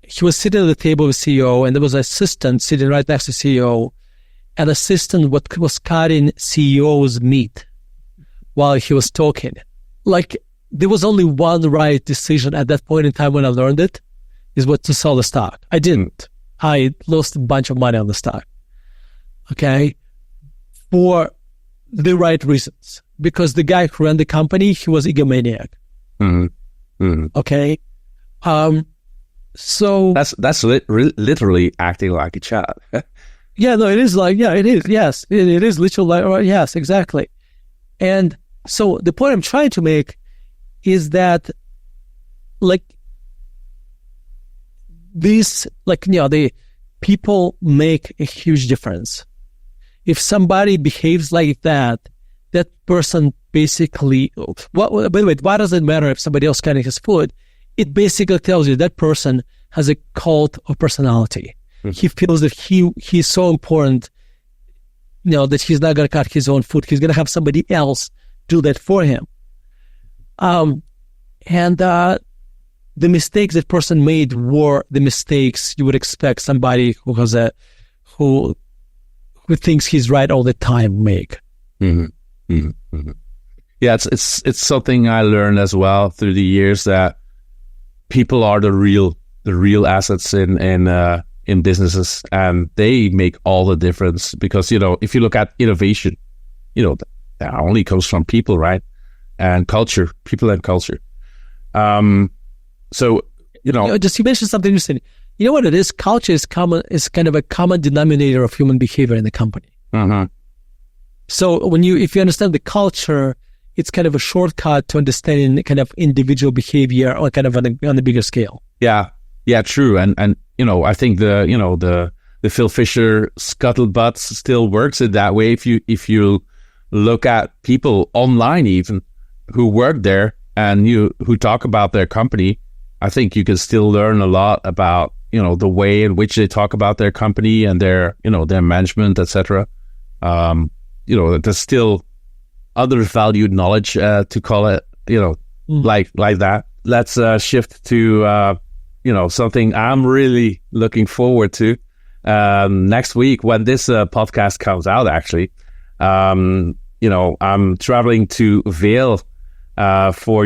he was sitting at the table with CEO, and there was an assistant sitting right next to CEO, and assistant was cutting CEO's meat while he was talking. Like, there was only one right decision at that point in time when I learned it, is what to sell the stock. I didn't. I lost a bunch of money on the stock. Okay? For the right reasons. Because the guy who ran the company, he was egomaniac. Mm-hmm. Mm-hmm. Okay? So... That's literally acting like a child. Yeah, no, it is like, yeah, it is. Yes, it is literally like, yes, exactly. And so the point I'm trying to make is that, like, these, like, the people make a huge difference. If somebody behaves like that person basically, by the way, why does it matter if somebody else cutting his food? It basically tells you that person has a cult of personality. Mm-hmm. He feels that he's so important, that he's not going to cut his own food. He's going to have somebody else do that for him. The mistakes that person made were the mistakes you would expect somebody who has who thinks he's right all the time make. Mm-hmm. Mm-hmm. Mm-hmm. Yeah, it's something I learned as well through the years, that people are the real assets in businesses, and they make all the difference. Because if you look at innovation, that only comes from people, right? And culture, people and culture. So, just you mentioned something interesting. You know what it is? Culture is kind of a common denominator of human behavior in the company. Uh-huh. So if you understand the culture, it's kind of a shortcut to understanding kind of individual behavior or kind of on a bigger scale. Yeah, true. And I think the Phil Fisher scuttlebutt still works in that way. If you look at people online even who work there and who talk about their company, I think you can still learn a lot about the way in which they talk about their company and their their management, etc. There's still undervalued knowledge, to call it, like that. Let's shift to something I'm really looking forward to next week when this podcast comes out. Actually, I'm traveling to Vail for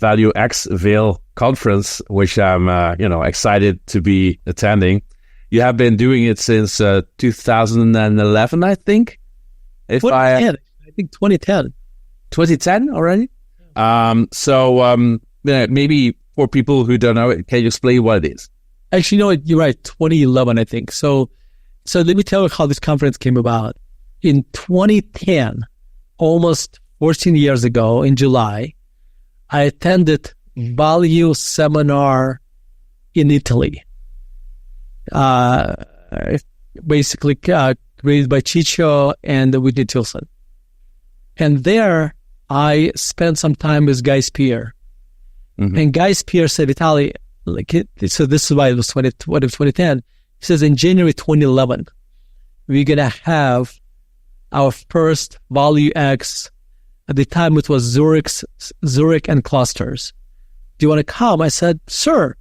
Value X Vail conference, which I'm excited to be attending. You have been doing it since 2011, I think. I think 2010. 2010 already? Maybe for people who don't know, can you explain what it is? Actually, you know what? You're right. 2011, I think. So let me tell you how this conference came about. In 2010, almost 14 years ago, in July, I attended Value seminar in Italy. Basically created by Chicho and Whitney Tilson. And there, I spent some time with Guy Spear. Mm-hmm. And Guy Spear said, Vitaliy, so this is why it was 2010. He says, in January 2011, we're going to have our first Value X. At the time, it was Zurich and clusters. Do you want to come? I said, sure.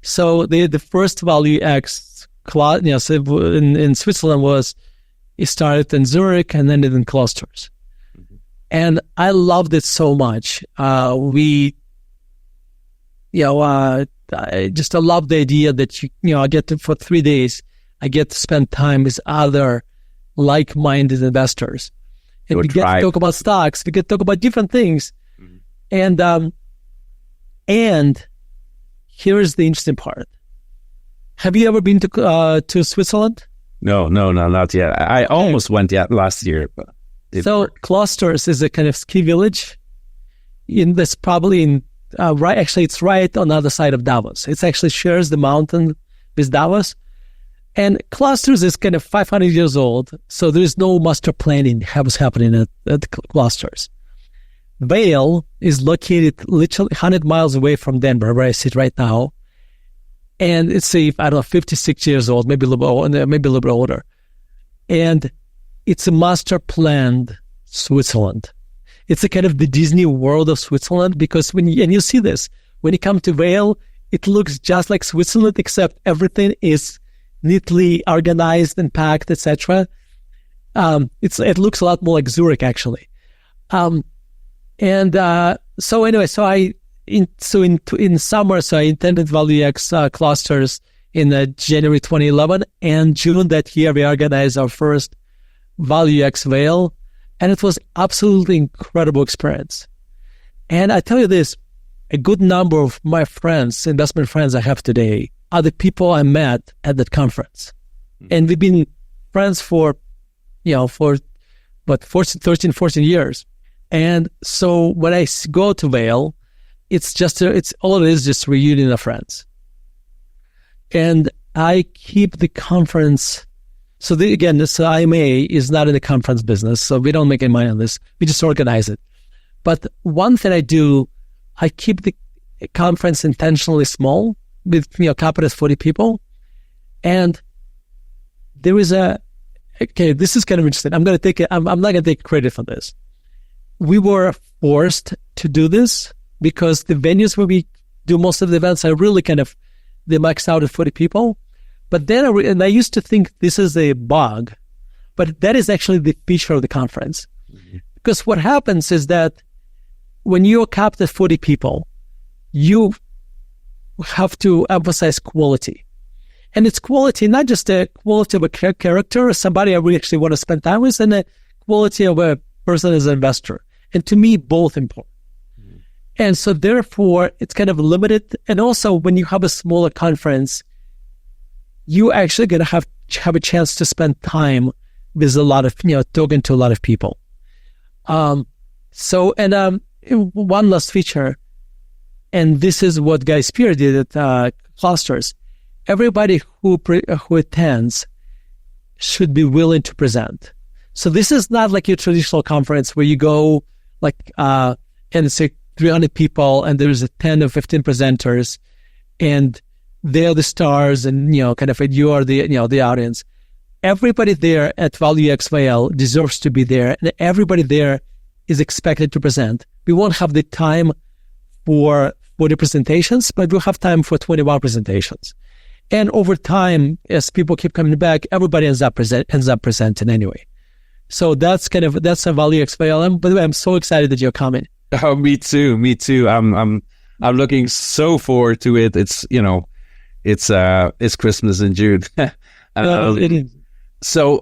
So the first Value X in Switzerland it started in Zurich and ended in clusters. Mm-hmm. And I loved it so much. I love the idea that I get to, for 3 days, I get to spend time with other like-minded investors. And we get to talk about stocks. We get to talk about different things. Mm-hmm. And here's the interesting part. Have you ever been to Switzerland? No, not yet. I almost went last year. But Clusters is a kind of ski village. It's right on the other side of Davos. It actually shares the mountain with Davos. And Clusters is kind of 500 years old, so there is no master planning that was happening at Clusters. Vail is located literally 100 miles away from Denver, where I sit right now. And it's 56 years old, maybe a little bit older. And it's a master planned Switzerland. It's a kind of the Disney world of Switzerland, because you see this, when you come to Vail, it looks just like Switzerland, except everything is neatly organized and packed, etc. It looks a lot more like Zurich, actually. In summer, I attended Value X clusters in January 2011, and June that year we organized our first Value X Vail, and it was absolutely incredible experience. And I tell you this, a good number of my friends, investment friends I have today, are the people I met at that conference. Mm-hmm. And we've been friends for 14 years. And so when I go to Vail, it's all it is, just a reunion of friends. And I keep the conference. So this IMA is not in the conference business, so we don't make any money on this. We just organize it. But one thing I do, I keep the conference intentionally small, with capped at 40 people. And there is this is kind of interesting. I'm not going to take credit for this. We were forced to do this because the venues where we do most of the events are really they max out at 40 people. But then I used to think this is a bug, but that is actually the feature of the conference. Mm-hmm. Because what happens is that when you're capped at 40 people, you have to emphasize quality. And it's quality, not just a quality of a character, somebody I really actually want to spend time with, and a quality of a person as an investor. And to me, both important. Mm-hmm. And so therefore, it's kind of limited. And also, when you have a smaller conference, you actually going to have a chance to spend time with a lot of, talking to a lot of people. One last feature, and this is what Guy Spear did at Clusters. Everybody who attends should be willing to present. So this is not like your traditional conference where you go and it's 300 people and there's 10 or 15 presenters and they're the stars and, you are the audience. Everybody there at Value X Vail deserves to be there, and everybody there is expected to present. We won't have the time for the presentations, but we'll have time for 21 presentations. And over time, as people keep coming back, everybody ends up presenting anyway. So that's a Value X Vail. By the way, I'm so excited that you're coming. Oh, me too. Me too. I'm looking so forward to it. It's it's Christmas in June. It is. So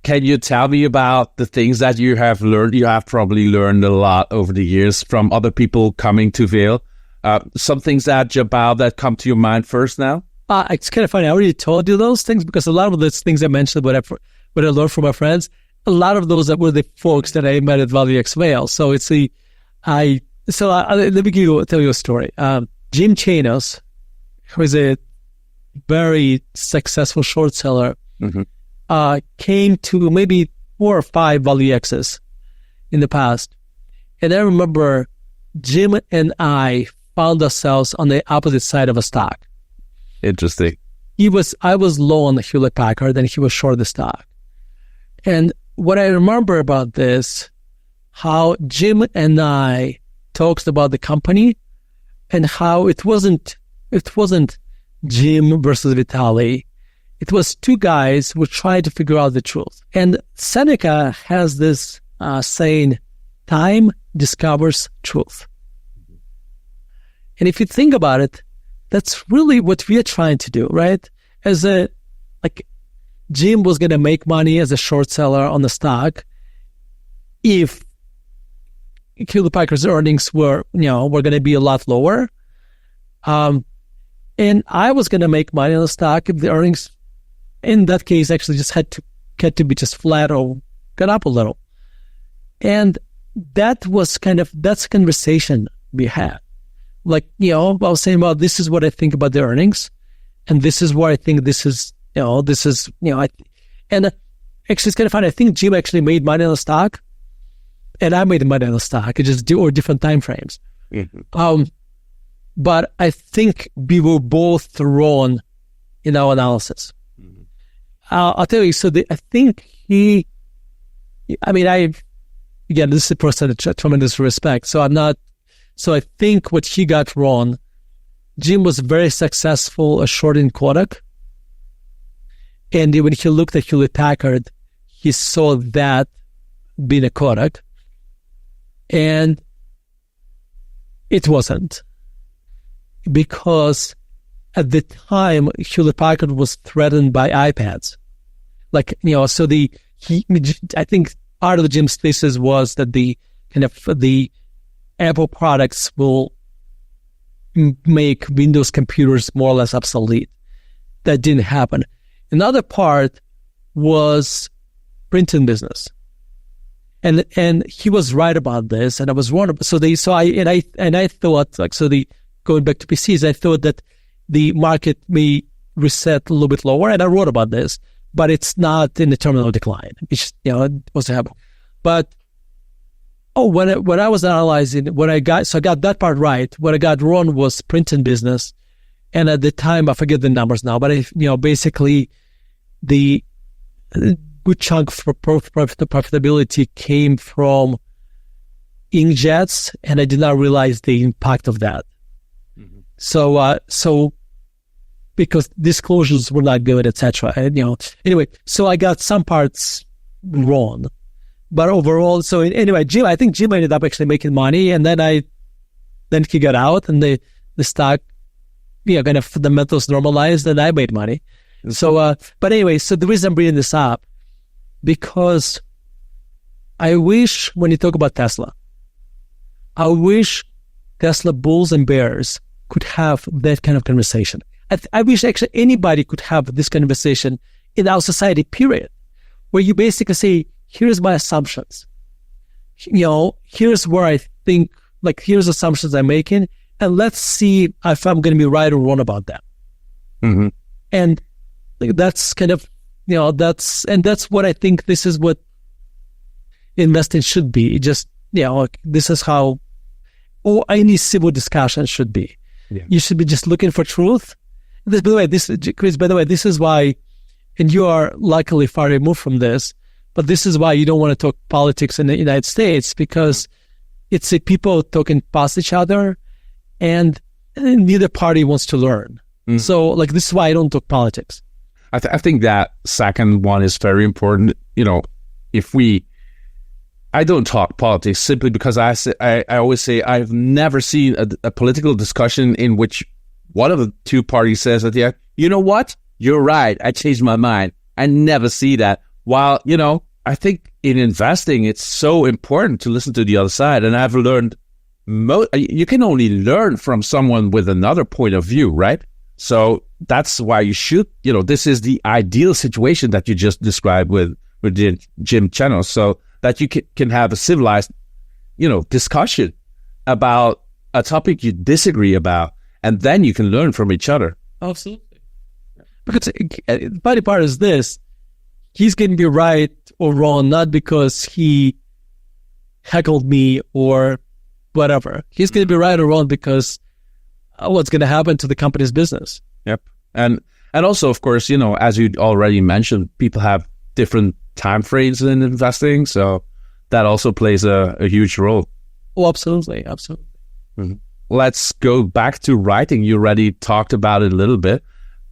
can you tell me about the things that you have learned? You have probably learned a lot over the years from other people coming to Vail. Some things that jump out that come to your mind first now? It's kind of funny. I already told you those things because a lot of those things I mentioned, what I learned from my friends, a lot of those that were the folks that I met at Vitaliy X Vail. So let me tell you a story. Jim Chanos, who is a very successful short seller, came to maybe 4 or 5 Vitaliy X's in the past. And I remember Jim and I found ourselves on the opposite side of a stock. Interesting. I was low on the Hewlett Packard and he was short the stock. And what I remember about this, how Jim and I talked about the company and how it wasn't Jim versus Vitaliy. It was 2 guys who tried to figure out the truth. And Seneca has this saying, time discovers truth. And if you think about it, that's really what we are trying to do, right? Jim was going to make money as a short seller on the stock if Hewlett Packard's earnings were going to be a lot lower. And I was going to make money on the stock if the earnings, in that case, actually just had to be just flat or got up a little. And that's the conversation we had. I was saying, well, this is what I think about the earnings, and this is where I think and actually it's kind of funny. I think Jim actually made money on the stock, and I made money on the stock. It just or different time frames. Mm-hmm. But I think we were both wrong in our analysis. Mm-hmm. I'll tell you. So I think again, this is a person of tremendous respect. So I think what he got wrong, Jim was very successful at shorting Kodak. And when he looked at Hewlett Packard, he saw that being a Kodak. And it wasn't. Because at the time, Hewlett Packard was threatened by iPads. I think part of Jim's thesis was that the Apple products will make Windows computers more or less obsolete. That didn't happen. Another part was printing business, and he was right about this, and I was wrong. I thought going back to PCs, I thought that the market may reset a little bit lower, and I wrote about this, but it's not in the terminal decline. It's it was to happen, but. When I was analyzing, I got that part right. What I got wrong was printing business, and at the time I forget the numbers now, but basically the good chunk for profitability came from inkjets, and I did not realize the impact of that. Mm-hmm. So because disclosures were not good, etc. Anyway, so I got some parts wrong. But overall, I think Jim ended up actually making money, and then he got out, and the stock, kind of fundamentals normalized, and I made money. Mm-hmm. So, but anyway, so the reason I'm bringing this up, because I wish when you talk about Tesla, I wish Tesla bulls and bears could have that kind of conversation. I wish actually anybody could have this conversation in our society, period, where you basically say, here's my assumptions. Here's where I think, here's assumptions I'm making, and let's see if I'm going to be right or wrong about them. Mm-hmm. And that's kind of, that's what I think this is what investing should be. Just, this is how, or any civil discussion should be. Yeah. You should be just looking for truth. By the way, this is why, and you are luckily far removed from this, but this is why you don't want to talk politics in the United States, because it's people talking past each other, and neither party wants to learn. Mm. So, this is why I don't talk politics. I think that second one is very important. I don't talk politics simply because I always say I've never seen a political discussion in which one of the two parties says at the end, you know what? You're right. I changed my mind. I never see that. While, I think in investing, it's so important to listen to the other side. And I've learned you can only learn from someone with another point of view, right? So that's why you should, this is the ideal situation that you just described with Jim Channel, so that you can have a civilized, discussion about a topic you disagree about, and then you can learn from each other. Absolutely. Because the funny part is this, he's going to be right or wrong, not because he heckled me or whatever. He's going to be right or wrong because what's going to happen to the company's business. Yep. And also, of course, as you already mentioned, people have different time frames in investing. So that also plays a huge role. Oh, absolutely. Absolutely. Mm-hmm. Let's go back to writing. You already talked about it a little bit.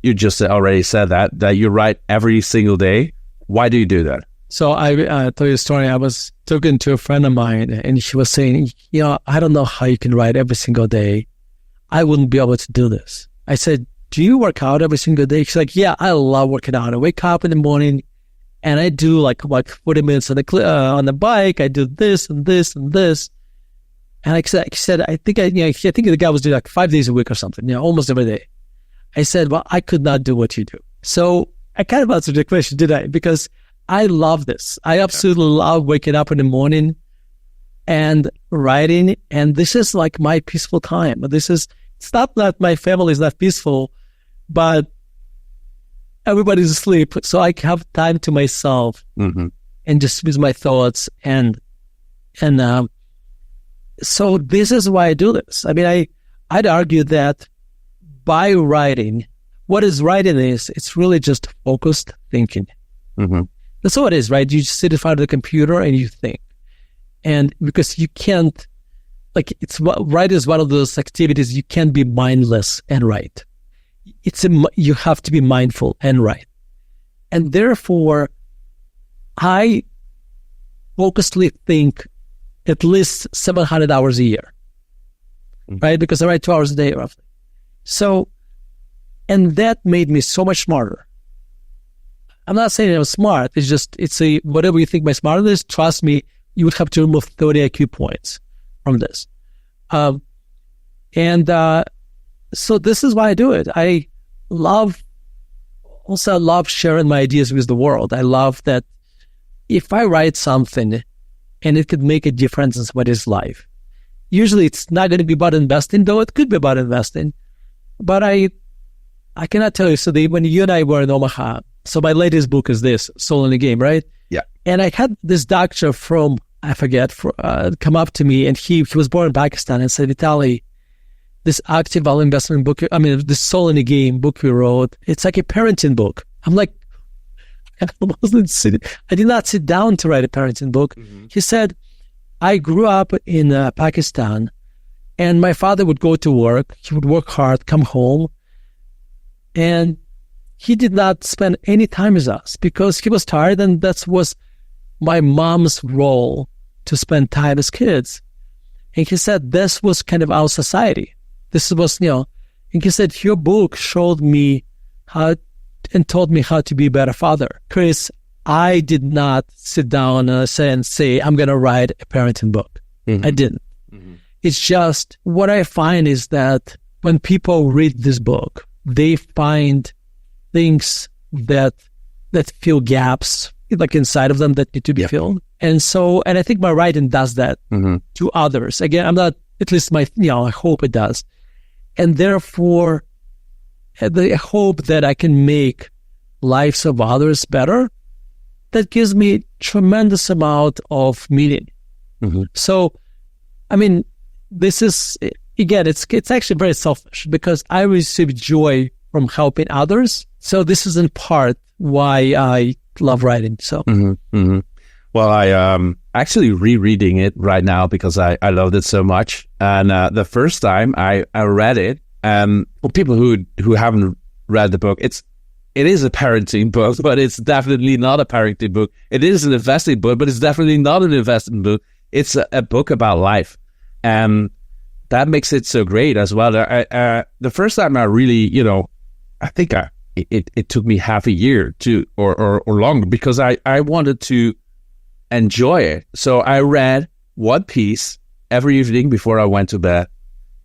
You just already said that you write every single day. Why do you do that? So I tell you a story. I was talking to a friend of mine, and she was saying, I don't know how you can write every single day. I wouldn't be able to do this. I said, do you work out every single day? She's like, yeah, I love working out. I wake up in the morning and I do like 40 minutes on the bike. I do this and this and this. And like I said, I think the guy was doing like 5 days a week or something, almost every day. I said, well, I could not do what you do. So I kind of answered the question, did I? Because I love this. I absolutely love waking up in the morning and writing. And this is like my peaceful time. It's not that my family is not peaceful, but everybody's asleep. So I have time to myself and just with my thoughts. And so this is why I do this. I mean, I'd argue that by writing, what is writing is, it's really just focused thinking. Mm-hmm. That's all it is, right? You just sit in front of the computer and you think. And because you can't, write is one of those activities you can't be mindless and write. You have to be mindful and write. And therefore, I focusedly think at least 700 hours a year, right? Because I write 2 hours a day roughly. So, and that made me so much smarter. I'm not saying I was smart. It's whatever you think my smartness is, trust me, you would have to remove 30 IQ points from this. So this is why I do it. I love sharing my ideas with the world. I love that if I write something and it could make a difference in somebody's life, usually it's not going to be about investing, though it could be about investing. But I cannot tell you. So when you and I were in Omaha, so my latest book is this, Soul in the Game, right? Yeah. And I had this doctor from, I forget, come up to me, and he was born in Pakistan, and said, Vitaliy, this active value investment book, this Soul in the Game book we wrote, it's like a parenting book. I'm like, I did not sit down to write a parenting book. Mm-hmm. He said, I grew up in Pakistan, and my father would go to work. He would work hard, come home, and he did not spend any time with us because he was tired, and that was my mom's role to spend time as kids. And he said, this was kind of our society. This was, and he said, your book showed me how and taught me how to be a better father. Chris, I did not sit down and say, I'm going to write a parenting book. Mm-hmm. I didn't. Mm-hmm. It's just, what I find is that when people read this book, they find things that fill gaps like inside of them that need to be filled. And I think my writing does that to others. Again, I'm not, at least I hope it does. And therefore, I hope that I can make lives of others better. That gives me tremendous amount of meaning. Mm-hmm. So, this is, again, it's actually very selfish because I receive joy from helping others. So this is in part why I love writing. So, well, I actually rereading it right now because I loved it so much. And the first time I read it, for people who haven't read the book, it's it is a parenting book, but it's definitely not a parenting book. It is an investing book, but it's definitely not an investing book. It's a book about life. And that makes it so great as well. The first time I really, I think it took me half a year or longer, because I wanted to enjoy it. So I read one piece every evening before I went to bed.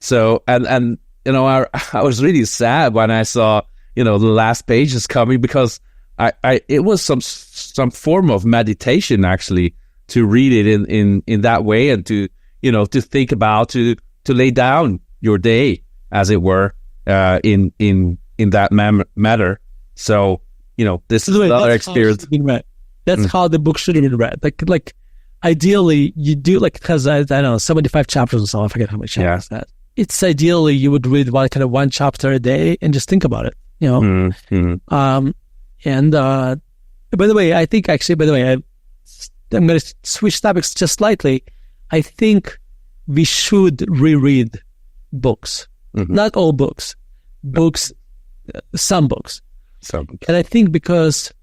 So, and I was really sad when I saw, the last pages coming, because it was some form of meditation, actually, to read it in that way, and to think about, to lay down your day, as it were, in that matter. So, this is another experience. That's how the book should have been read. Like ideally, you do, because I don't know, 75 chapters or so. I forget how many chapters that. It's ideally you would read one chapter a day and just think about it. Mm-hmm. And by the way, I think I'm going to switch topics just slightly. I think we should reread books, not all books, some books. And I think because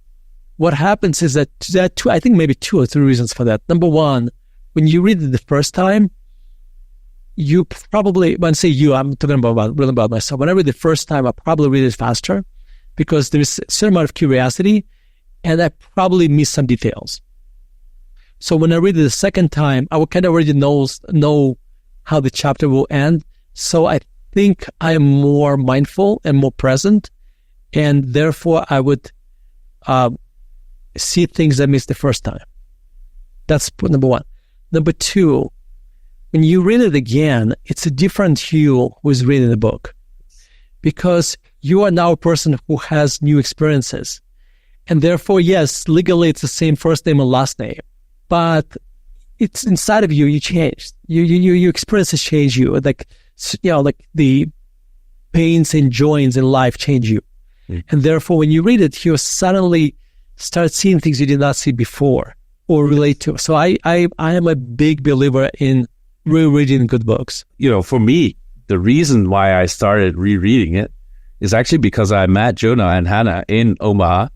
what happens is that I think maybe 2 or 3 reasons for that. Number one, when you read it the first time, you probably, when I say you, I'm talking about myself. When I read the first time, I probably read it faster, because there's a certain amount of curiosity, and I probably miss some details. So when I read it the second time, I will kind of already know how the chapter will end. So I think I am more mindful and more present, and therefore I would see things I missed the first time. That's number one. Number two, when you read it again, it's a different you who is reading the book, because you are now a person who has new experiences. And therefore, yes, legally it's the same first name and last name, but it's inside of you. You changed. Your experiences change you. Like the pains and joys in life change you. And therefore, when you read it, you suddenly start seeing things you did not see before or relate to. So I am a big believer in rereading good books. For me, the reason why I started rereading it is actually because I met Jonah and Hannah in Omaha.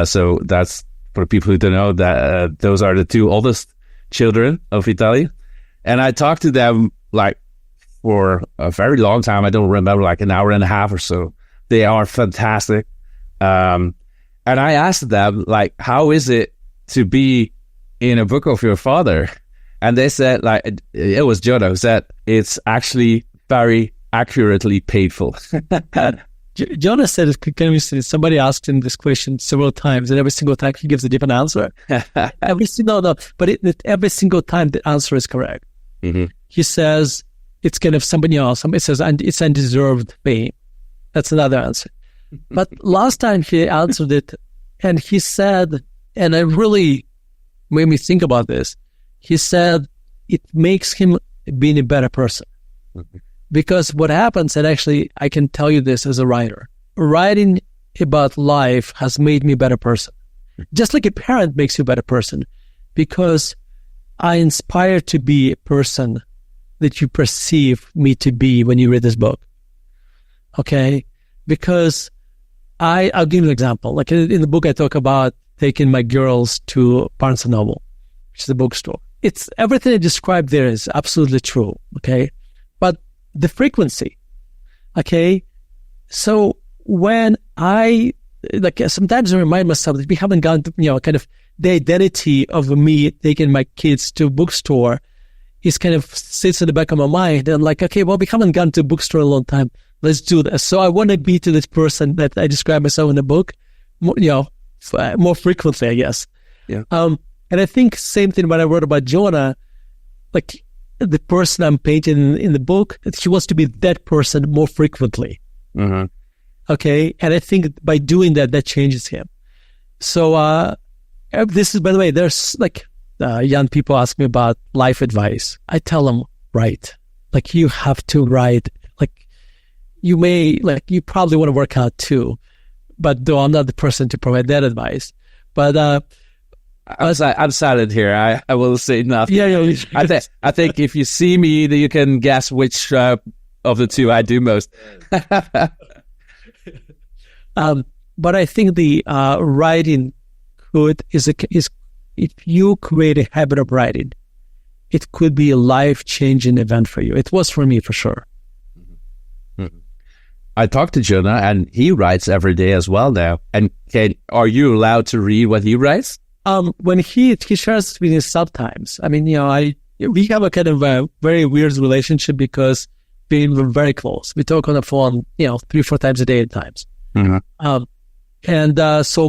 So that's, for people who don't know, that those are the 2 oldest children of Vitaliy. And I talked to them for a very long time. I don't remember, an hour and a half or so. They are fantastic. And I asked them, how is it to be in a book of your father? And they said, it was Jonah who said, it's actually very accurately painful. Jonah said, somebody asked him this question several times, and every single time he gives a different answer. Every single time the answer is correct. Mm-hmm. He says, it's kind of somebody else. Somebody says, it's undeserved pain. That's another answer. But last time he answered it, and he said, and it really made me think about this, he said, it makes him being a better person. Mm-hmm. Because what happens, and actually I can tell you this as a writer, writing about life has made me a better person. Just like a parent makes you a better person, because I inspire to be a person that you perceive me to be when you read this book. Okay? Because I'll give you an example. In the book, I talk about taking my girls to Barnes & Noble, which is a bookstore. It's everything I described there is absolutely true. Okay? But the frequency, okay? So when sometimes I remind myself that we haven't gone to, kind of the identity of me taking my kids to a bookstore is kind of sits in the back of my mind. And okay, well, we haven't gone to a bookstore in a long time. Let's do this. So I want to be to this person that I describe myself in the book, more frequently, I guess. Yeah. And I think same thing when I wrote about Jonah, the person I'm painting in the book, he wants to be that person more frequently. Mm-hmm. Okay? And I think by doing that changes him. So this is, by the way, there's young people ask me about life advice. I tell them, write. You have to write. You may, you probably want to work out too, but though I'm not the person to provide that advice. But I'm silent here. I will say nothing. Yeah. I think if you see me, you can guess which of the 2 I do most. but I think the writing is if you create a habit of writing, it could be a life-changing event for you. It was for me, for sure. Mm-hmm. I talked to Jonah, and he writes every day as well now. And are you allowed to read what he writes? When he shares it with me sometimes. I mean, we have a kind of a very weird relationship because we're very close. We talk on the phone, 3-4 times a day at times. Mm-hmm. So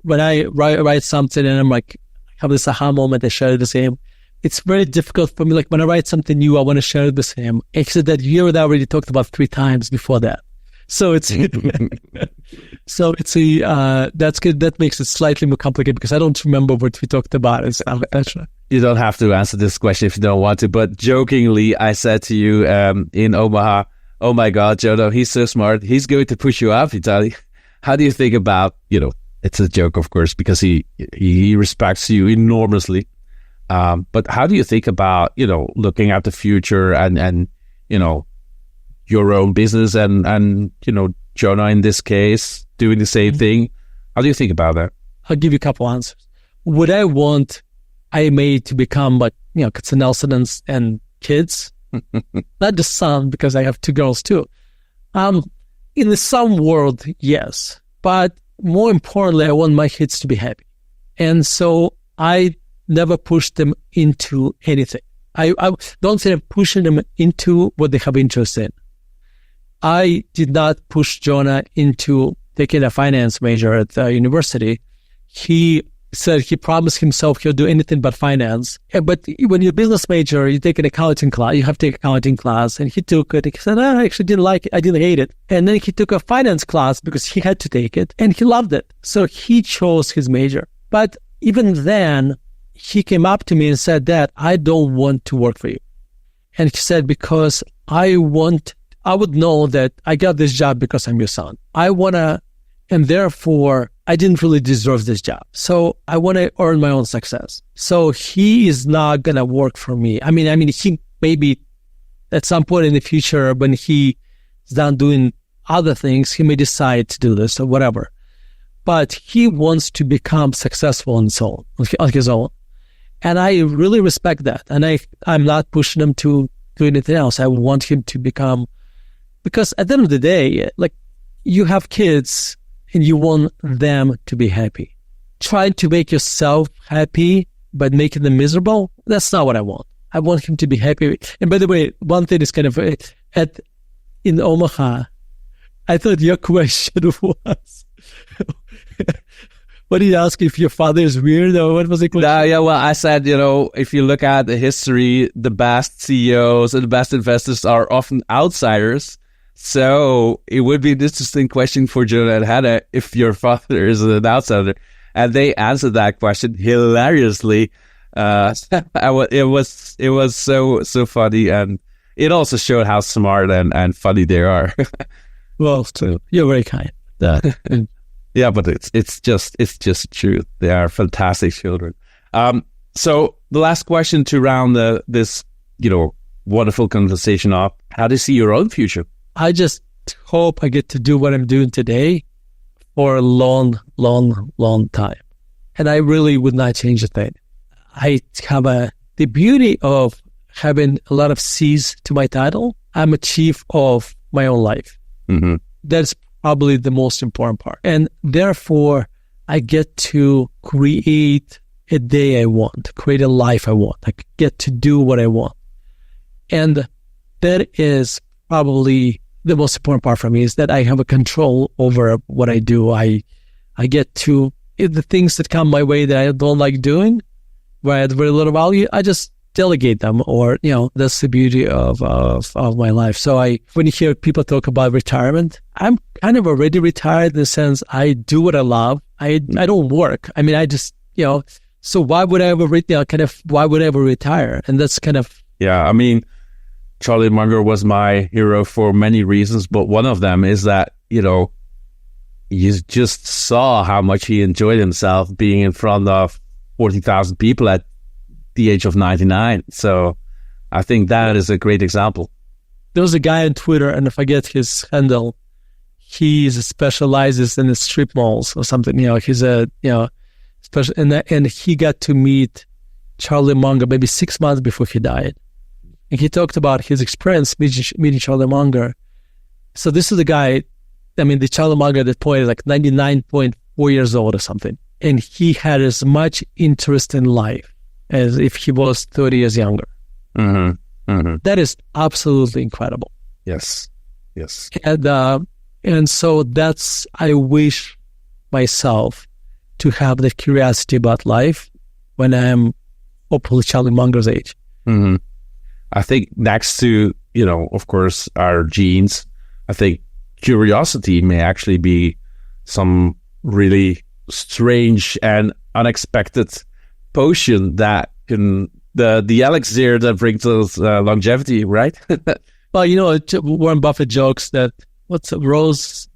when I write something and I'm like, have this aha moment, I share it the same. It's very difficult for me. Like when I write something new, I want to share it with him. Except that you and I already talked about 3 times before that. So it's that's good. That makes it slightly more complicated because I don't remember what we talked about. You don't have to answer this question if you don't want to. But jokingly, I said to you in Omaha, "Oh my God, Jonah, he's so smart. He's going to push you up, Vitaliy." How do you think about, it's a joke, of course, because he respects you enormously. But how do you think about, looking at the future and your own business and Jonah in this case doing the same thing? How do you think about that? I'll give you a couple answers. Would I want IMA to become like, Katsenelson and kids? Not just son, because I have 2 girls too. In some world, yes. But more importantly, I want my kids to be happy. And so I never push them into anything. I don't say I'm pushing them into what they have interest in. I did not push Jonah into taking a finance major at the university. He said he promised himself he'll do anything but finance. But when you're a business major, you take an accounting class, you have to take an accounting class. And he took it. He said, I actually didn't like it. I didn't hate it. And then he took a finance class because he had to take it and he loved it. So he chose his major. But even then, he came up to me and said, Dad, I don't want to work for you. And he said, because I would know that I got this job because I'm your son. And therefore, I didn't really deserve this job. So I want to earn my own success. So he is not going to work for me. I mean, he maybe at some point in the future, when he's done doing other things, he may decide to do this or whatever. But he wants to become successful on his own. And I really respect that. And I'm not pushing him to do anything else. I want him to become, because at the end of the day, like, you have kids and you want them to be happy. Trying to make yourself happy but making them miserable, that's not what I want. I want him to be happy. And by the way, one thing is kind of in Omaha, I thought your question was, what did you ask, if your father is weird, or what was the question? Well, I said, if you look at the history, the best CEOs and the best investors are often outsiders. So it would be an interesting question for Jonah and Hannah if your father is an outsider. And they answered that question hilariously. It was so funny, and it also showed how smart and funny they are. Well, you're very kind. Yeah, but it's just true. They are fantastic children. So the last question to round this wonderful conversation up: how do you see your own future? I just hope I get to do what I'm doing today for a long, long, long time, and I really would not change a thing. I have the beauty of having a lot of C's to my title. I'm a chief of my own life. Mm-hmm. That's probably the most important part. And therefore, I get to create a day I want, create a life I want. I get to do what I want. And that is probably the most important part for me, is that I have a control over what I do. I get to, the things that come my way that I don't like doing, where I add very little value, I just delegate them, or, that's the beauty of my life. So when you hear people talk about retirement, I'm kind of already retired in the sense I do what I love. I don't work. I mean, I just, so why would I ever retire? And that's kind of... Yeah, I mean, Charlie Munger was my hero for many reasons, but one of them is that, you just saw how much he enjoyed himself being in front of 40,000 people at the age of 99. So I think that is a great example. There was a guy on Twitter, and I forget his handle. he specializes in the strip malls or something. He's special, and he got to meet Charlie Munger maybe 6 months before he died. And he talked about his experience meeting Charlie Munger. So this is the guy, the Charlie Munger at that point is like 99.4 years old or something. And he had as much interest in life as if he was 30 years younger. Mm-hmm. Mm-hmm. That is absolutely incredible. Yes. And so I wish myself to have the curiosity about life when I'm hopefully Charlie Munger's age. Mm-hmm. I think next to, of course, our genes, I think curiosity may actually be some really strange and unexpected potion that can, the elixir that brings us longevity, right? Well, Warren Buffett jokes that, Rose,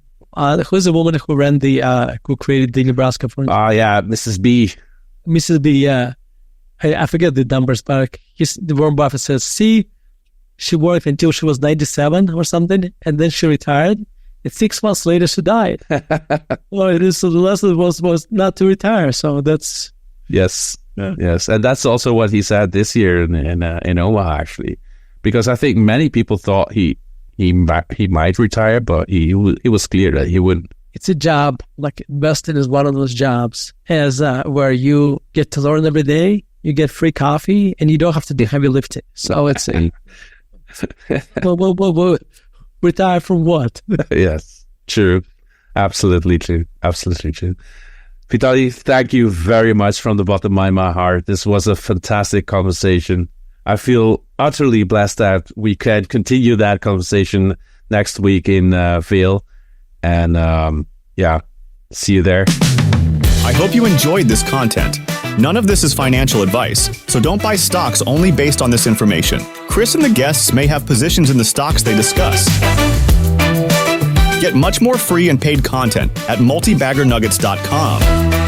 who's the woman who who created the Nebraska Fund? Yeah, Mrs. B. Mrs. B, yeah. I forget the numbers, but Warren Buffett says, see, she worked until she was 97 or something, and then she retired. And 6 months later, she died. Well, so the lesson was not to retire. So that's... Yes, yes. And that's also what he said this year in Omaha, actually. Because I think many people thought he might retire, but it was clear that he wouldn't. It's a job, like investing is one of those jobs, where you get to learn every day, you get free coffee, and you don't have to do heavy lifting. So it's retire from what? Yes, true. Absolutely true. Absolutely true. Vitaliy, thank you very much from the bottom of my heart. This was a fantastic conversation. I feel utterly blessed that we can continue that conversation next week in Vail. And see you there. I hope you enjoyed this content. None of this is financial advice, so don't buy stocks only based on this information. Chris and the guests may have positions in the stocks they discuss. Get much more free and paid content at multibaggernuggets.com.